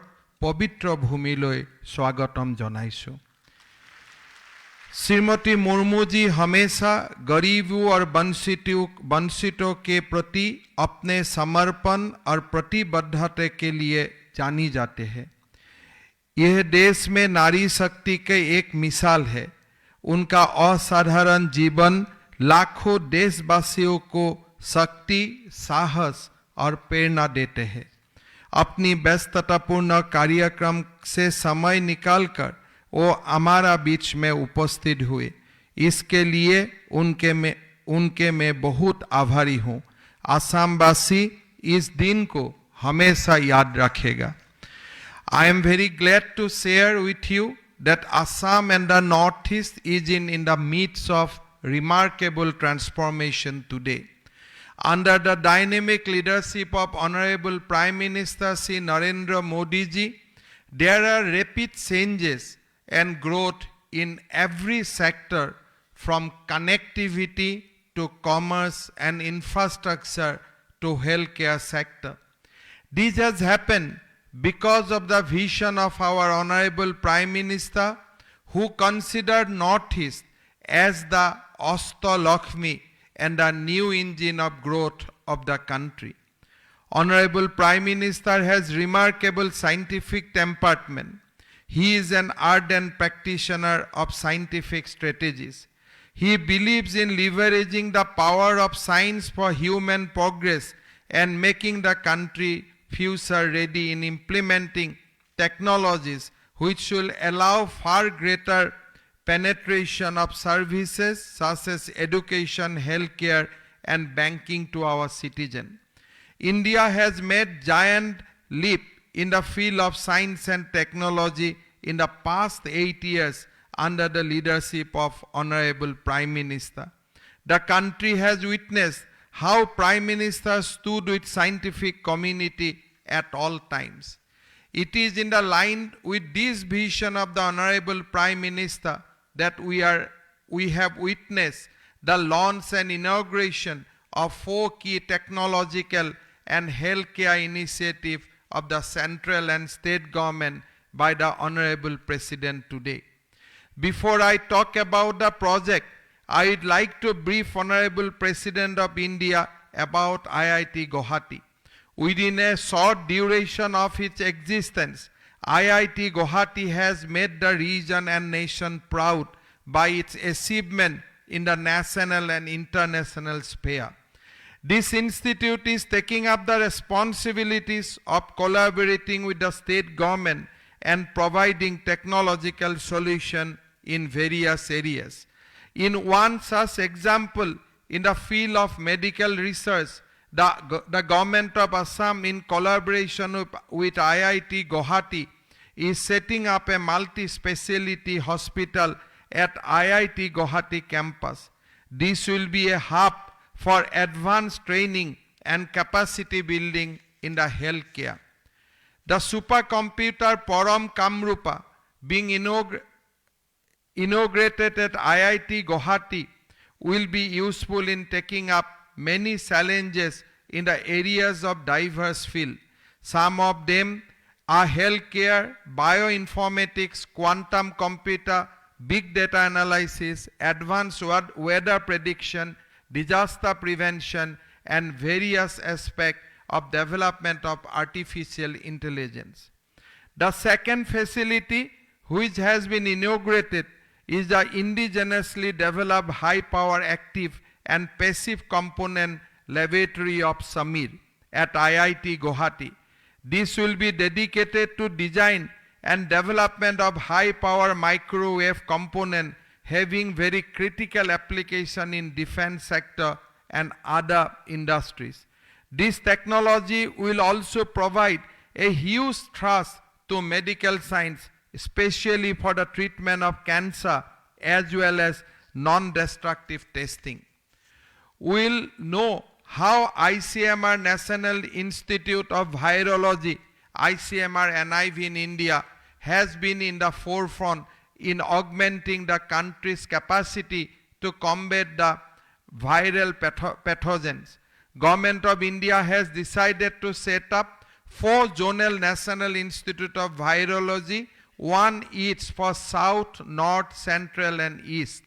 পবিত্ৰ ভূমিলৈ স্বাগতম জনাইছোঁ। श्रीमती मुर्मू जी हमेशा गरीबों और वंचितों के प्रति अपने समर्पण और प्रतिबद्धता के लिए जानी जाते हैं। यह देश में नारी शक्ति के एक मिसाल है। उनका असाधारण जीवन लाखों देशवासियों को शक्ति, साहस और प्रेरणा देते हैं। अपनी व्यस्ततापूर्ण कार्यक्रम से समय निकालकर वो हमारा बीच में उपस्थित हुए, इसके लिए उनके मैं बहुत आभारी हूँ। आसामवासी इस दिन को हमेशा याद रखेगा। I am very glad to share with you that Assam and the Northeast is in the midst of remarkable transformation today. Under the dynamic leadership of Honorable Prime Minister Shri Narendra Modi ji, there are rapid changes and growth in every sector, from connectivity to commerce and infrastructure to healthcare sector. This has happened because of the vision of our Honorable Prime Minister, who considered Northeast as the Astalakshmi and the new engine of growth of the country. Honorable Prime Minister has remarkable scientific temperament. He is an ardent practitioner of scientific strategies. He believes in leveraging the power of science for human progress and making the country future ready in implementing technologies which will allow far greater penetration of services such as education, healthcare and banking to our citizens. India has made giant leap in the field of science and technology in the past 8 years under the leadership of Honorable Prime Minister. The country has witnessed how Prime Minister stood with scientific community at all times. It is in the line with this vision of the Honorable Prime Minister that we have witnessed the launch and inauguration of 4 key technological and healthcare initiatives of the central and state government by the Honorable President today. Before I talk about the project, I would like to brief Honorable President of India about IIT Guwahati. Within a short duration of its existence, IIT Guwahati has made the region and nation proud by its achievement in the national and international sphere. This institute is taking up the responsibilities of collaborating with the state government and providing technological solution in various areas. In one such example, in the field of medical research, the government of Assam, in collaboration with IIT Guwahati, is setting up a multi-speciality hospital at IIT Guwahati campus. This will be a hub for advanced training and capacity building in the healthcare. The supercomputer Param Kamrupa, being inaugurated at IIT Guwahati, will be useful in taking up many challenges in the areas of diverse fields. Some of them are healthcare, bioinformatics, quantum computer, big data analysis, advanced weather prediction, disaster prevention, and various aspects of development of artificial intelligence. The second facility which has been inaugurated is the indigenously developed high-power active and passive component laboratory of Samir at IIT Guwahati. This will be dedicated to design and development of high-power microwave component having very critical application in defense sector and other industries. This technology will also provide a huge thrust to medical science, especially for the treatment of cancer as well as non-destructive testing. We'll know how ICMR National Institute of Virology, ICMR NIV in India, has been in the forefront in augmenting the country's capacity to combat the viral pathogens. Government of India has decided to set up 4 zonal National Institute of Virology, 1 each for South, North, Central and East.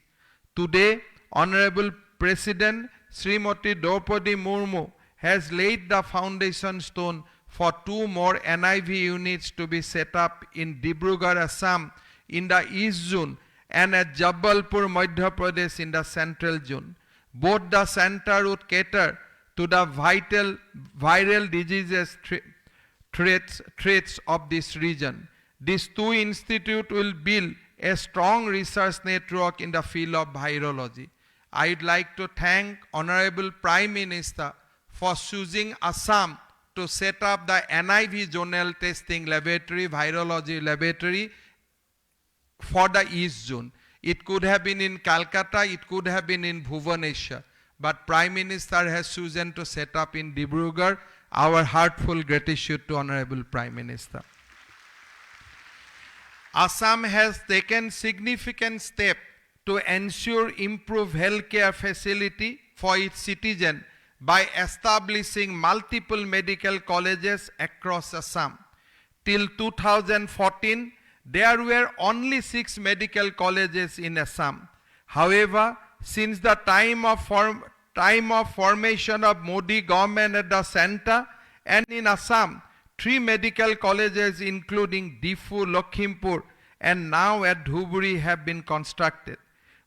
Today, Honorable President Srimati Draupadi Murmu has laid the foundation stone for 2 more NIV units to be set up in Dibrugarh, Assam in the East Zone and at Jabalpur, Madhya Pradesh in the Central Zone. Both the center would cater to the viral diseases threats of this region. These 2 institutes will build a strong research network in the field of virology. I would like to thank Honorable Prime Minister for choosing Assam to set up the NIV Zonal Testing Laboratory, Virology Laboratory for the East Zone. It could have been in Calcutta, it could have been in Bhubaneswar, but Prime Minister has chosen to set up in Dibrugarh. Our heartful gratitude to Honorable Prime Minister. Assam has taken significant steps to ensure improved healthcare facility for its citizens by establishing multiple medical colleges across Assam. Till 2014, there were only 6 medical colleges in Assam. However, since the time of formation of Modi government at the center and in Assam, 3 medical colleges including Difu, Lakhimpur and now at Dhuburi have been constructed.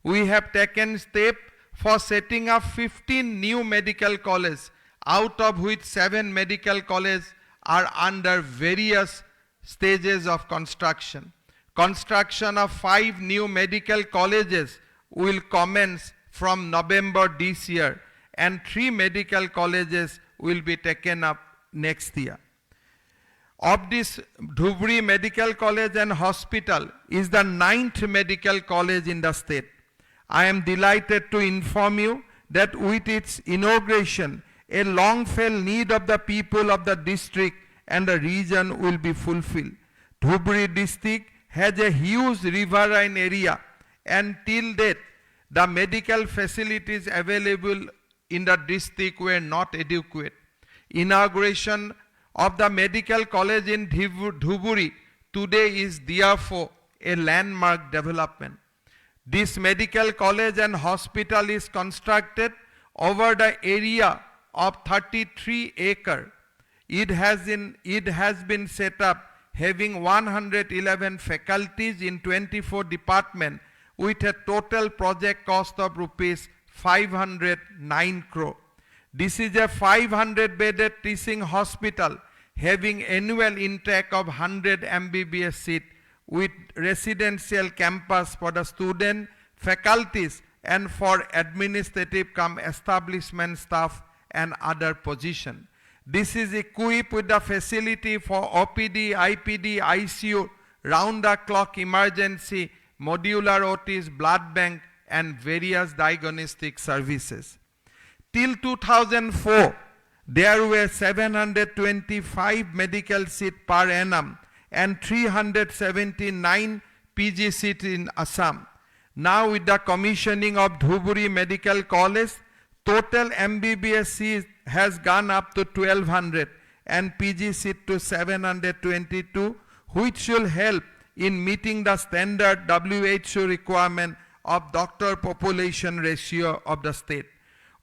We have taken steps for setting up 15 new medical colleges, out of which 7 medical colleges are under various stages of construction. Construction of 5 new medical colleges will commence from November this year and 3 medical colleges will be taken up next year. Of this, Dhuburi Medical College and Hospital is the 9th medical college in the state. I am delighted to inform you that with its inauguration, a long-felt need of the people of the district and the region will be fulfilled. Dhuburi district has a huge riverine area and till date, the medical facilities available in the district were not adequate. Inauguration of the medical college in Dhuburi today is therefore a landmark development. This medical college and hospital is constructed over the area of 33 acres. It has been set up having 111 faculties in 24 departments with a total project cost of rupees 509 crore. This is a 500-bedded teaching hospital having annual intake of 100 MBBS seats with residential campus for the student, faculties and for administrative establishment staff and other positions. This is equipped with the facility for OPD, IPD, ICU, round-the-clock emergency, modular OTs, blood bank and various diagnostic services. Till 2004, there were 725 medical seats per annum and 379 PG seats in Assam. Now with the commissioning of Dhuburi Medical College, total MBBS seats has gone up to 1200 and PG seat to 722, which will help in meeting the standard WHO requirement of doctor population ratio of the state.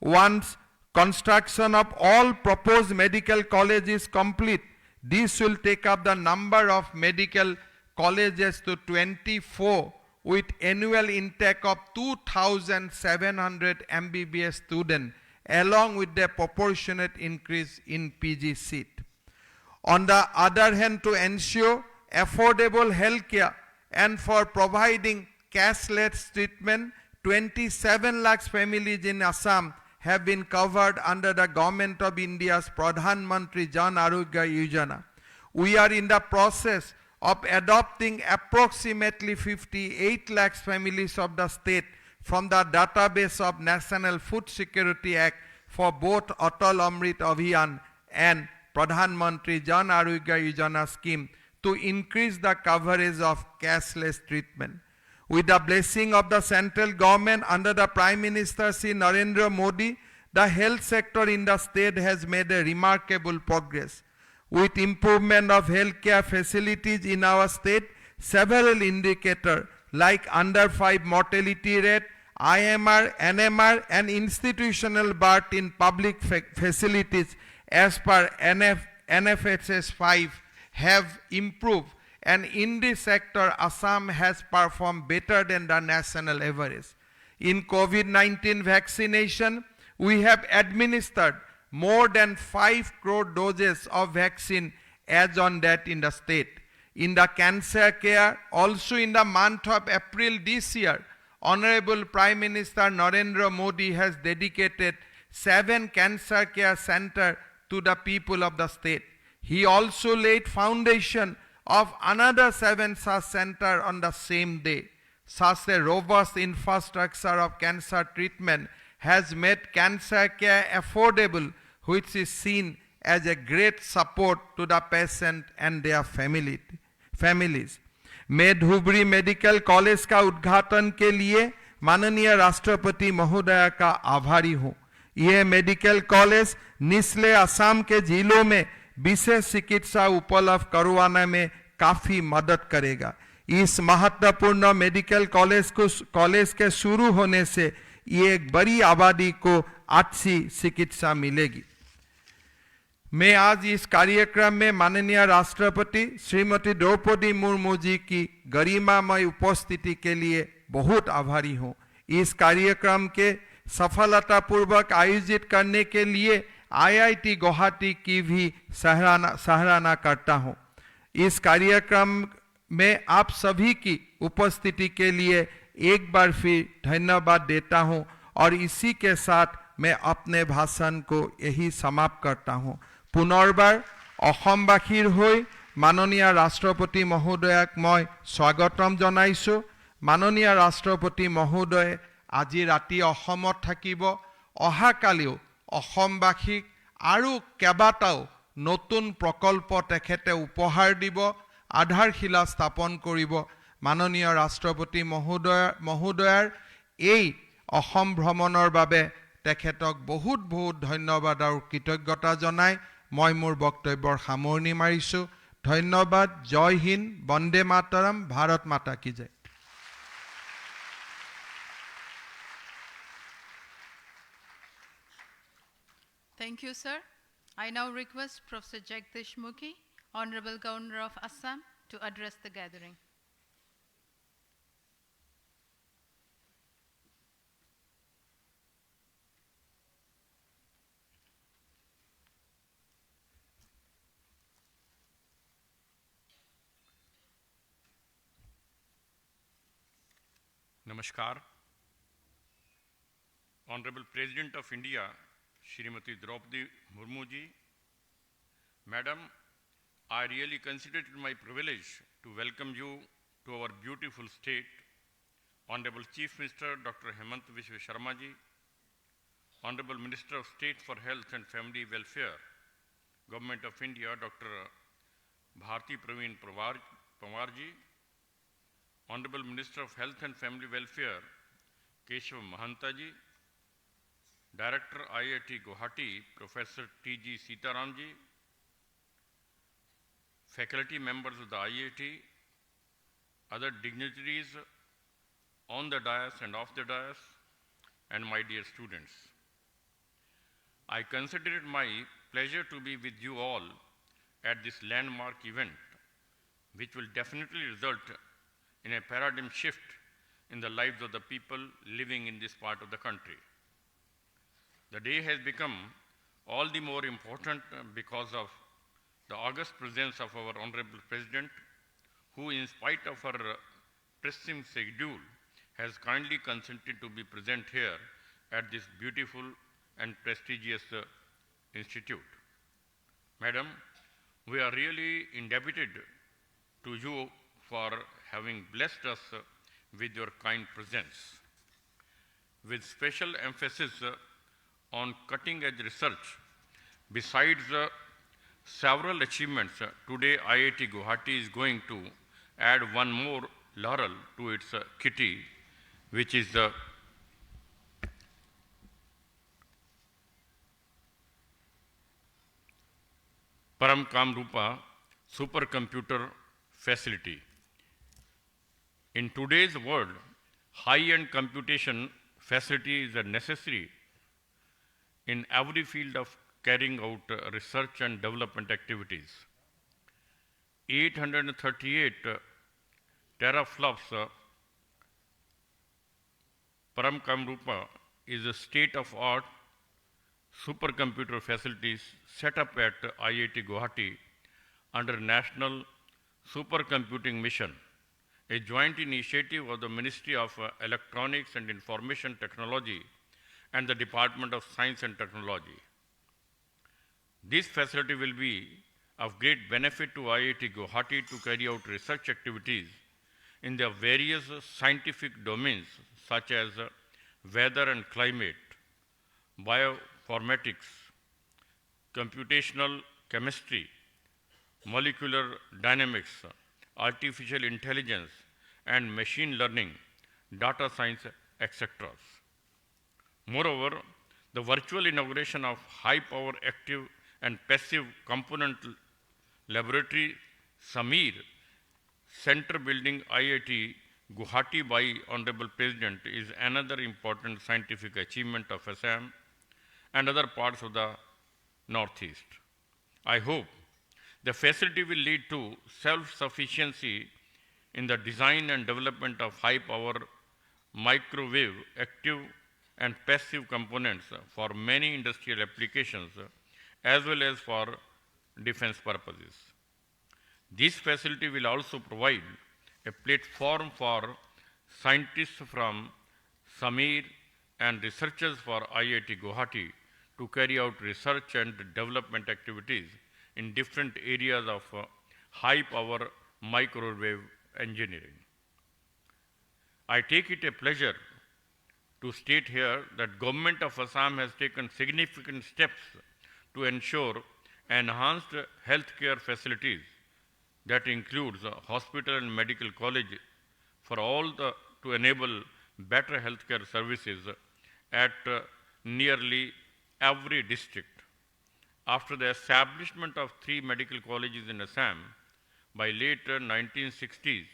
Once construction of all proposed medical colleges is complete, this will take up the number of medical colleges to 24 with annual intake of 2,700 MBBS students along with the proportionate increase in PG seat. On the other hand, to ensure affordable healthcare and for providing cashless treatment, 27 lakhs families in Assam have been covered under the Government of India's Pradhan Mantri Jan Arogya Yojana. We are in the process of adopting approximately 58 lakhs families of the state from the database of National Food Security Act for both Atal Amrit Abhiyan and Pradhan Mantri Jan Arogya Yojana scheme to increase the coverage of cashless treatment. With the blessing of the central government under the Prime Minister Shri Narendra Modi, the health sector in the state has made a remarkable progress. With improvement of healthcare facilities in our state, several indicators like under 5 mortality rate, IMR, NMR and institutional birth in public facilities as per NFHS 5 have improved, and in this sector Assam has performed better than the national average. In COVID-19 vaccination, we have administered more than 5 crore doses of vaccine as on that in the state. In the cancer care, also in the month of April this year, Honorable Prime Minister Narendra Modi has dedicated 7 cancer care centers to the people of the state. He also laid foundation of another 7 such centers on the same day. Such a robust infrastructure of cancer treatment has made cancer care affordable, which is seen as a great support to the patient and their families. मैं Dhubri medical college का उद्घाटन के लिए माननीय राष्ट्रपति महोदय का आभारी हूँ। यह मेडिकल कॉलेज निचले असम के जिलों में विशेष चिकित्सा उपलब्ध करवाने में काफी मदद करेगा। इस महत्वपूर्ण मेडिकल कॉलेज के शुरू होने से ये एक बड़ी आबादी को अच्छी चिकित्सा मिलेगी। मैं आज इस कार्यक्रम में माननीय राष्ट्रपति श्रीमती द्रौपदी मुर्मू जी की गरिमामय उपस्थिति के लिए बहुत आभारी हूँ। इस कार्यक्रम के सफलतापूर्वक आयोजित करने के लिए IIT गुवाहाटी की भी सराहना करता हूँ। इस कार्यक्रम में आप सभी की उपस्थिति के लिए एक बार फिर धन्यवाद देता हूँ और इसी के साथ मैं अपने भाषण को यही समाप्त करता हूँ। पुनर्बार অসমবাসীৰ হৈ মাননীয় ৰাষ্ট্ৰপতি মহোদয়ক মই স্বাগতম জনাইছো। মাননীয় ৰাষ্ট্ৰপতি মহোদয় আজি ৰাতি অসমত থাকিব, অহাকালিও অসমবাসীক আৰু কেইবাটাও নতুন প্ৰকল্প তেখেতে উপহাৰ দিব, আধাৰশিলা স্থাপন কৰিব। মাননীয় ৰাষ্ট্ৰপতি মহোদয়ৰ এই অসম ভ্ৰমণৰ বাবে তেখেতক বহুত বহুত ধন্যবাদ আৰু কৃতজ্ঞতা জনাই মই মোৰ বক্তব্যৰ সামৰণি মাৰিছো। ধন্যবাদ। জয় হিন্দ, বন্দে মাতৰম, ভাৰত মাতা কি জয়। Thank you, sir. I now request Professor Jagdish Mukhi, Honorable Governor of Assam, to address the gathering. Namaskar. Honorable President of India, Srimati Draupadi Murmu ji, Madam, I really consider it my privilege to welcome you to our beautiful state. Honorable Chief Minister Dr. Hemant Biswa Sharma ji, Honorable Minister of State for Health and Family Welfare, Government of India Dr. Bharti Praveen Pawar ji, Honorable Minister of Health and Family Welfare, Keshav Mahanta ji, Director IIT Guwahati, Professor T.G. Sitaram ji, faculty members of the IIT, other dignitaries on the dais and off the dais, and my dear students. I consider it my pleasure to be with you all at this landmark event, which will definitely result in a paradigm shift in the lives of the people living in this part of the country. The day has become all the more important because of the august presence of our Honorable President, who in spite of her pressing schedule has kindly consented to be present here at this beautiful and prestigious institute. Madam, we are really indebted to you for having blessed us with your kind presence. With special emphasis on cutting-edge research, besides several achievements, today IIT Guwahati is going to add one more laurel to its kitty, which is the Param Kamrupa supercomputer facility. In today's world, high-end computation facility is a necessary in every field of carrying out research and development activities. 838 teraflops Param Kamrupa is a state-of-art supercomputer facilities set up at IIT Guwahati under National Supercomputing Mission, a joint initiative of the Ministry of Electronics and Information Technology and the Department of Science and Technology. This facility will be of great benefit to IIT Guwahati to carry out research activities in the various scientific domains such as weather and climate, bioinformatics, computational chemistry, molecular dynamics, artificial intelligence, and machine learning, data science, etc. Moreover, the virtual inauguration of high-power active and passive component laboratory Samir Center building IIT Guwahati by Honorable President is another important scientific achievement of Assam and other parts of the Northeast. I hope the facility will lead to self-sufficiency in the design and development of high-power microwave active and passive components for many industrial applications as well as for defense purposes. This facility will also provide a platform for scientists from Samir and researchers for IIT Guwahati to carry out research and development activities in different areas of high-power microwave engineering. I take it a pleasure to state here that Government of Assam has taken significant steps to ensure enhanced healthcare facilities that includes a hospital and medical college for all to enable better healthcare services at nearly every district. After the establishment of 3 medical colleges in Assam by late 1960s,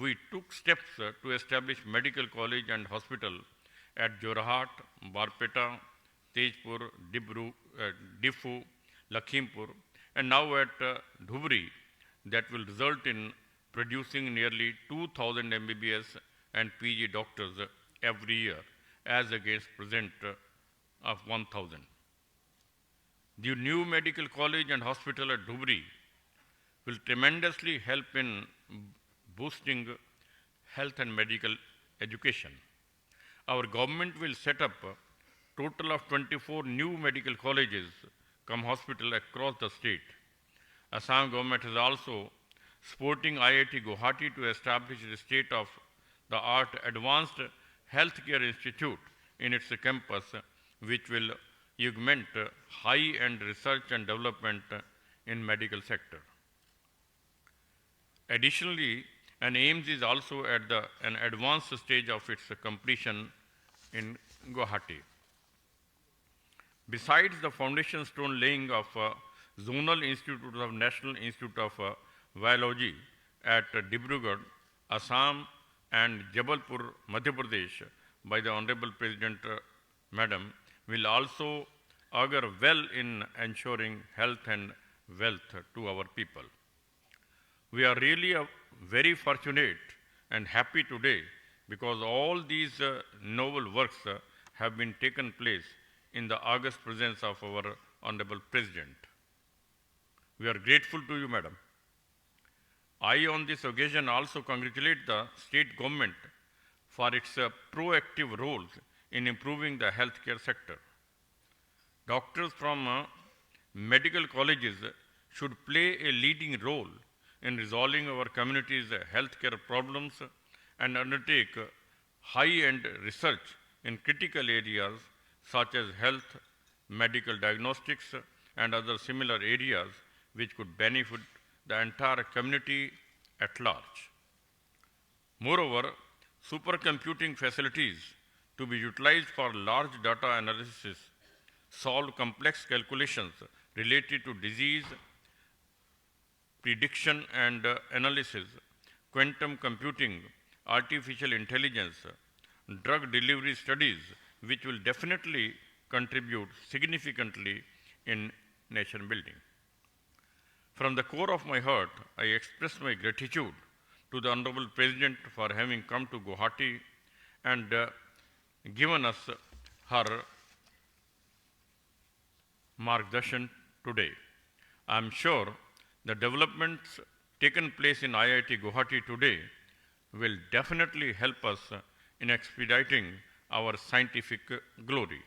we took steps to establish medical college and hospital at Jorhat, Barpeta, Tejpur, Diffu, Lakhimpur, and now at Dhubri, that will result in producing nearly 2,000 MBBS and PG doctors every year, as against present of 1,000. The new medical college and hospital at Dhubri will tremendously help in boosting health and medical education. Our government will set up a total of 24 new medical colleges cum hospital across the state. Assam government is also supporting IIT Guwahati to establish the state-of-the-art advanced healthcare institute in its campus, which will augment high-end research and development in medical sector. Additionally, an AIIMS is also at an advanced stage of its completion in Guwahati. Besides the foundation stone laying of Zonal Institute of National Institute of Biology at Dibrugarh, Assam, and Jabalpur, Madhya Pradesh, by the Honorable President Madam, will also augur well in ensuring health and wealth to our people. We are really very fortunate and happy today because all these noble works have been taken place in the august presence of our Honorable President. We are grateful to you, Madam. I, on this occasion, also congratulate the state government for its proactive roles in improving the healthcare sector. Doctors from medical colleges should play a leading role in resolving our community's healthcare problems and undertake high-end research in critical areas such as health, medical diagnostics, and other similar areas which could benefit the entire community at large. Moreover, supercomputing facilities to be utilized for large data analysis, solve complex calculations related to disease prediction and analysis, quantum computing, artificial intelligence, drug delivery studies, which will definitely contribute significantly in nation building. From the core of my heart, I express my gratitude to the Honorable President for having come to Guwahati and given us her margdarshan today. I am sure the developments taken place in IIT Guwahati today will definitely help us in expediting our scientific glory.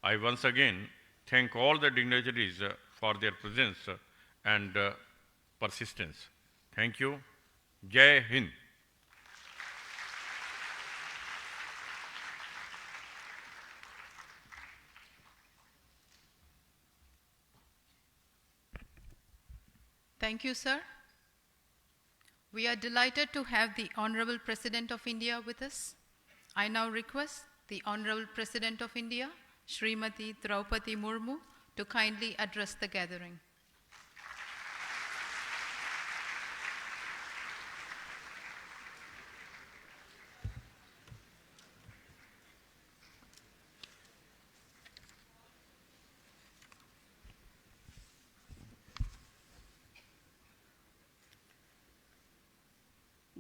I once again thank all the dignitaries for their presence and persistence. Thank you. Jai Hind. Thank you, sir. We are delighted to have the Honorable President of India with us. I now request the Honorable President of India, Srimati Draupadi Murmu, to kindly address the gathering.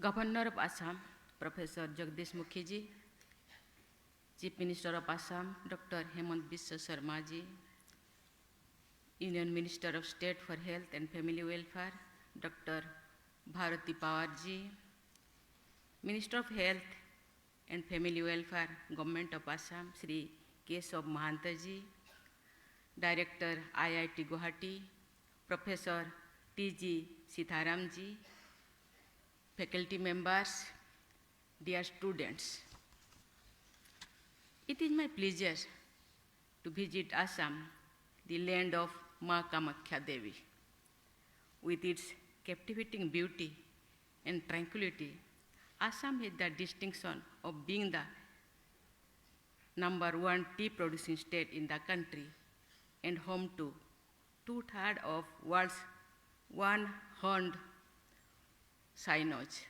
Governor of Assam, Professor Jagdish Mukhiji, Chief Minister of Assam, Dr. Hemant Biswa Sharma ji, Union Minister of State for Health and Family Welfare, Dr. Bharati Pawar ji, Minister of Health and Family Welfare, Government of Assam, Sri Keshav Mahanta ji, Director IIT Guwahati, Professor T.G. Sitharam ji, faculty members, dear students. It is my pleasure to visit Assam, the land of Ma Kamakhya Devi. With its captivating beauty and tranquility, Assam has the distinction of being the #1 tea producing state in the country and home to 2/3 of world's one-horned cynos.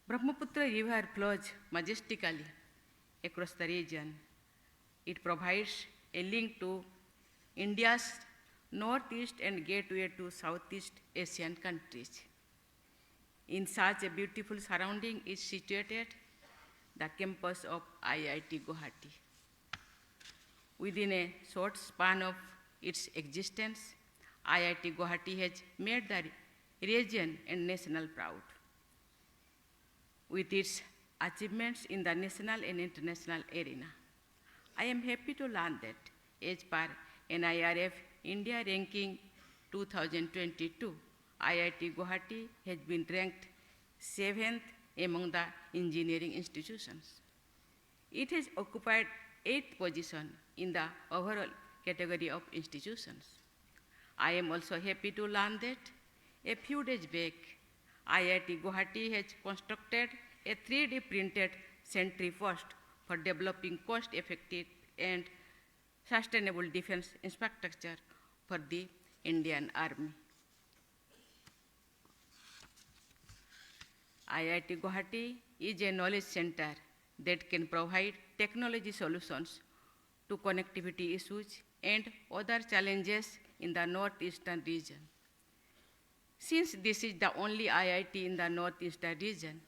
Brahmaputra River flows majestically across the region. It provides a link to India's northeast and gateway to Southeast Asian countries. In such a beautiful surrounding is situated the campus of IIT Guwahati. Within a short span of its existence, IIT Guwahati has made the region and national proud. With its achievements in the national and international arena, I am happy to learn that as per NIRF India Ranking 2022, IIT Guwahati has been ranked 7th among the engineering institutions. It has occupied 8th position in the overall category of institutions. I am also happy to learn that a few days back, IIT Guwahati has constructed a 3D printed sentry post for developing cost-effective and sustainable defense infrastructure for the Indian Army. IIT Guwahati is a knowledge center that can provide technology solutions to connectivity issues and other challenges in the northeastern region. Since this is the only IIT in the northeastern region,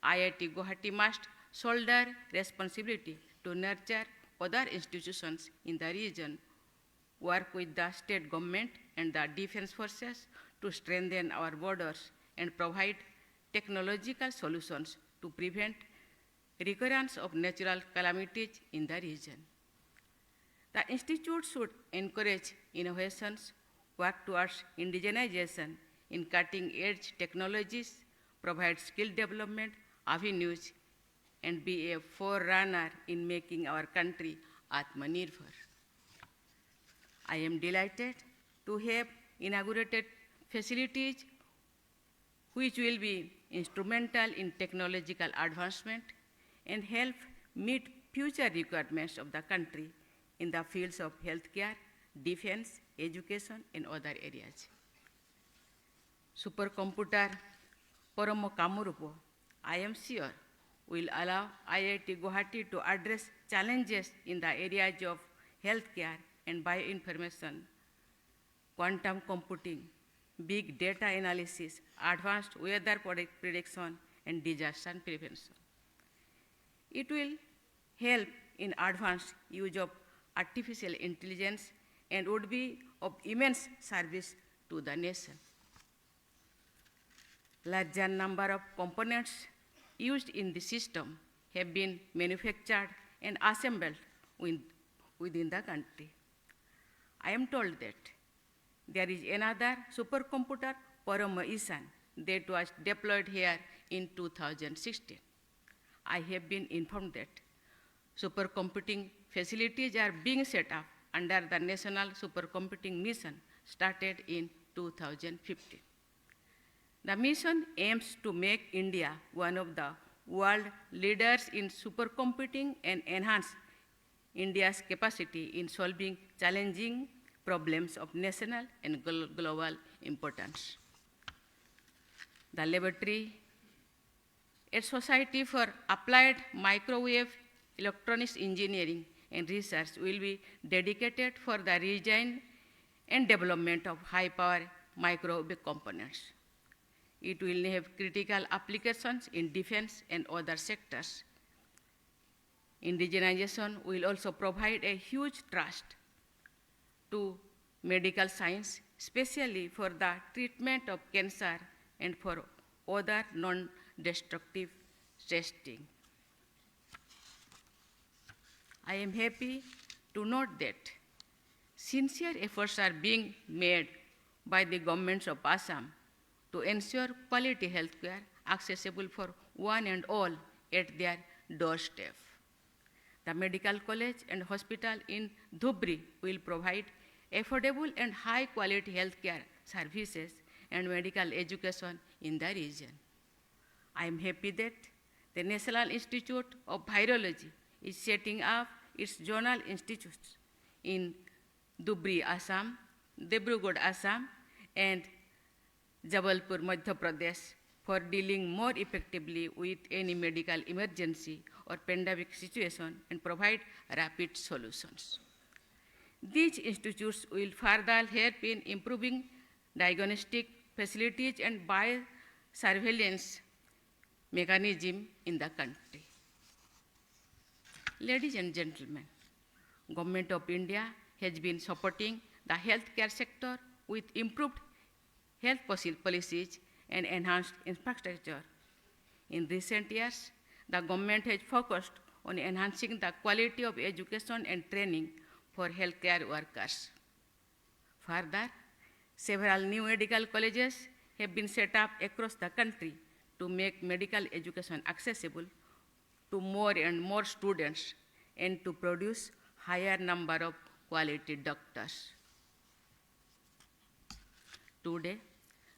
IIT Guwahati must shoulder responsibility to nurture other institutions in the region, work with the state government and the defense forces to strengthen our borders and provide technological solutions to prevent recurrence of natural calamities in the region. The institute should encourage innovations work towards indigenization in cutting-edge technologies, provide skill development avenues, and be a forerunner in making our country Atmanirbhar. I am delighted to have inaugurated facilities which will be instrumental in technological advancement and help meet future requirements of the country in the fields of healthcare, defense, education, and other areas. Supercomputer Paramo Kamurupo, I am sure, will allow IIT Guwahati to address challenges in the areas of healthcare and bioinformation, quantum computing, big data analysis, advanced weather prediction, and disaster prevention. It will help in advanced use of artificial intelligence and would be of immense service to the nation. Larger number of components used in the system have been manufactured and assembled within the country. I am told that there is another supercomputer, Paramo Ishan, that was deployed here in 2016. I have been informed that supercomputing facilities are being set up under the National Supercomputing Mission started in 2015. The mission aims to make India one of the world leaders in supercomputing and enhance India's capacity in solving challenging problems of national and global importance. The laboratory at Society for Applied Microwave Electronics Engineering and Research will be dedicated for the design and development of high-power microwave components. It will have critical applications in defense and other sectors. Indigenization will also provide a huge trust to medical science, especially for the treatment of cancer and for other non-destructive testing. I am happy to note that sincere efforts are being made by the governments of Assam to ensure quality healthcare accessible for one and all at their doorstep. The medical college and hospital in Dhubri will provide affordable and high-quality healthcare services and medical education in the region. I am happy that the National Institute of Virology is setting up its zonal institutes in Dhubri, Assam, Dibrugarh, Assam, and Jabalpur, Madhya Pradesh for dealing more effectively with any medical emergency or pandemic situation and provide rapid solutions. These institutes will further help in improving diagnostic facilities and biosurveillance mechanism in the country. Ladies and gentlemen, Government of India has been supporting the healthcare sector with improved health policies and enhanced infrastructure. In recent years, the government has focused on enhancing the quality of education and training for healthcare workers. Further, several new medical colleges have been set up across the country to make medical education accessible to more and more students and to produce higher number of quality doctors. Today,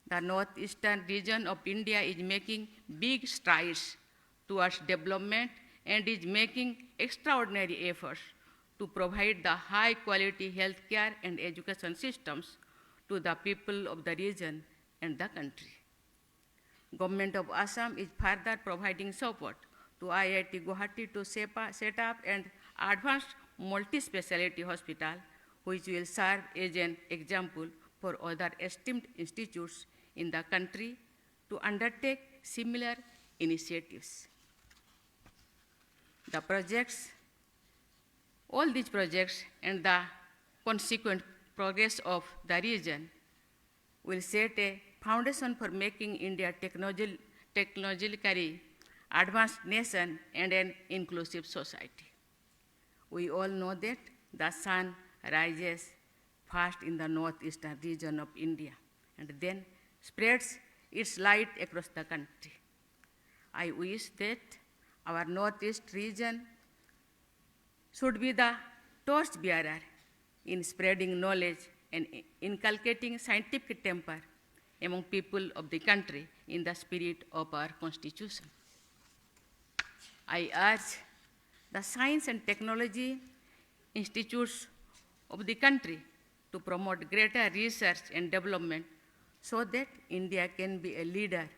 the northeastern region of India is making big strides towards development and is making extraordinary efforts to provide the high-quality healthcare and education systems to the people of the region and the country. Government of Assam is further providing support to IIT Guwahati to set up an advanced multi-speciality hospital which will serve as an example for other esteemed institutes in the country to undertake similar initiatives. The projects, all these projects and the consequent progress of the region will set a foundation for making India technologically advanced nation and an inclusive society. We all know that the sun rises first in the northeastern region of India and then spreads its light across the country. I wish that our northeast region should be the torchbearer in spreading knowledge and inculcating scientific temper among people of the country in the spirit of our Constitution. I urge the science and technology institutes of the country to promote greater research and development so that India can be a leader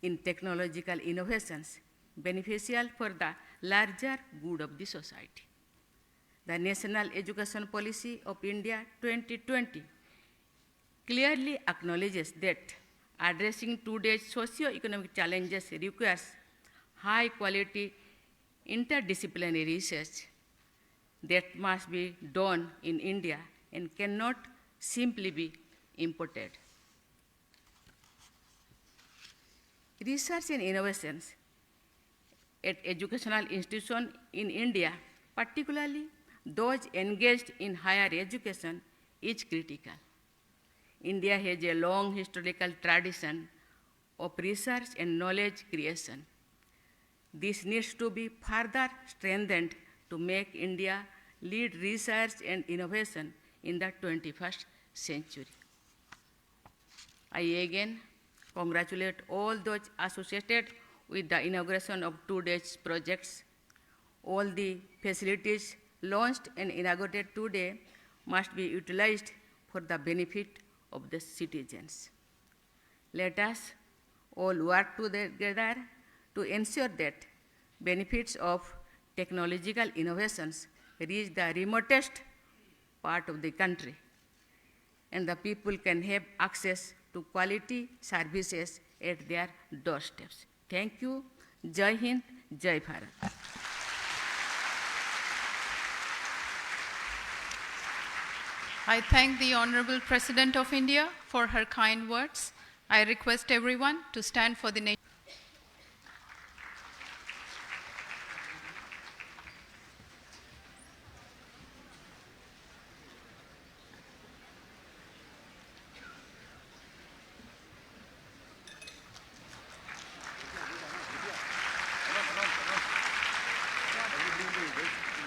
in technological innovations beneficial for the larger good of the society. The National Education Policy of India 2020 clearly acknowledges that addressing today's socio-economic challenges requires high-quality interdisciplinary research that must be done in India and cannot simply be imported. Research and innovations at educational institutions in India, particularly those engaged in higher education, is critical. India has a long historical tradition of research and knowledge creation. This needs to be further strengthened to make India lead research and innovation in the 21st century. I again congratulate all those associated with the inauguration of today's projects. All the facilities launched and inaugurated today must be utilized for the benefit of the citizens. Let us all work together to ensure that benefits of technological innovations reach the remotest part of the country and the people can have access to quality services at their doorsteps. Thank you. Jai Hind, Jai Bharat. I thank the Honorable President of India for her kind words. I request everyone to stand for the nation.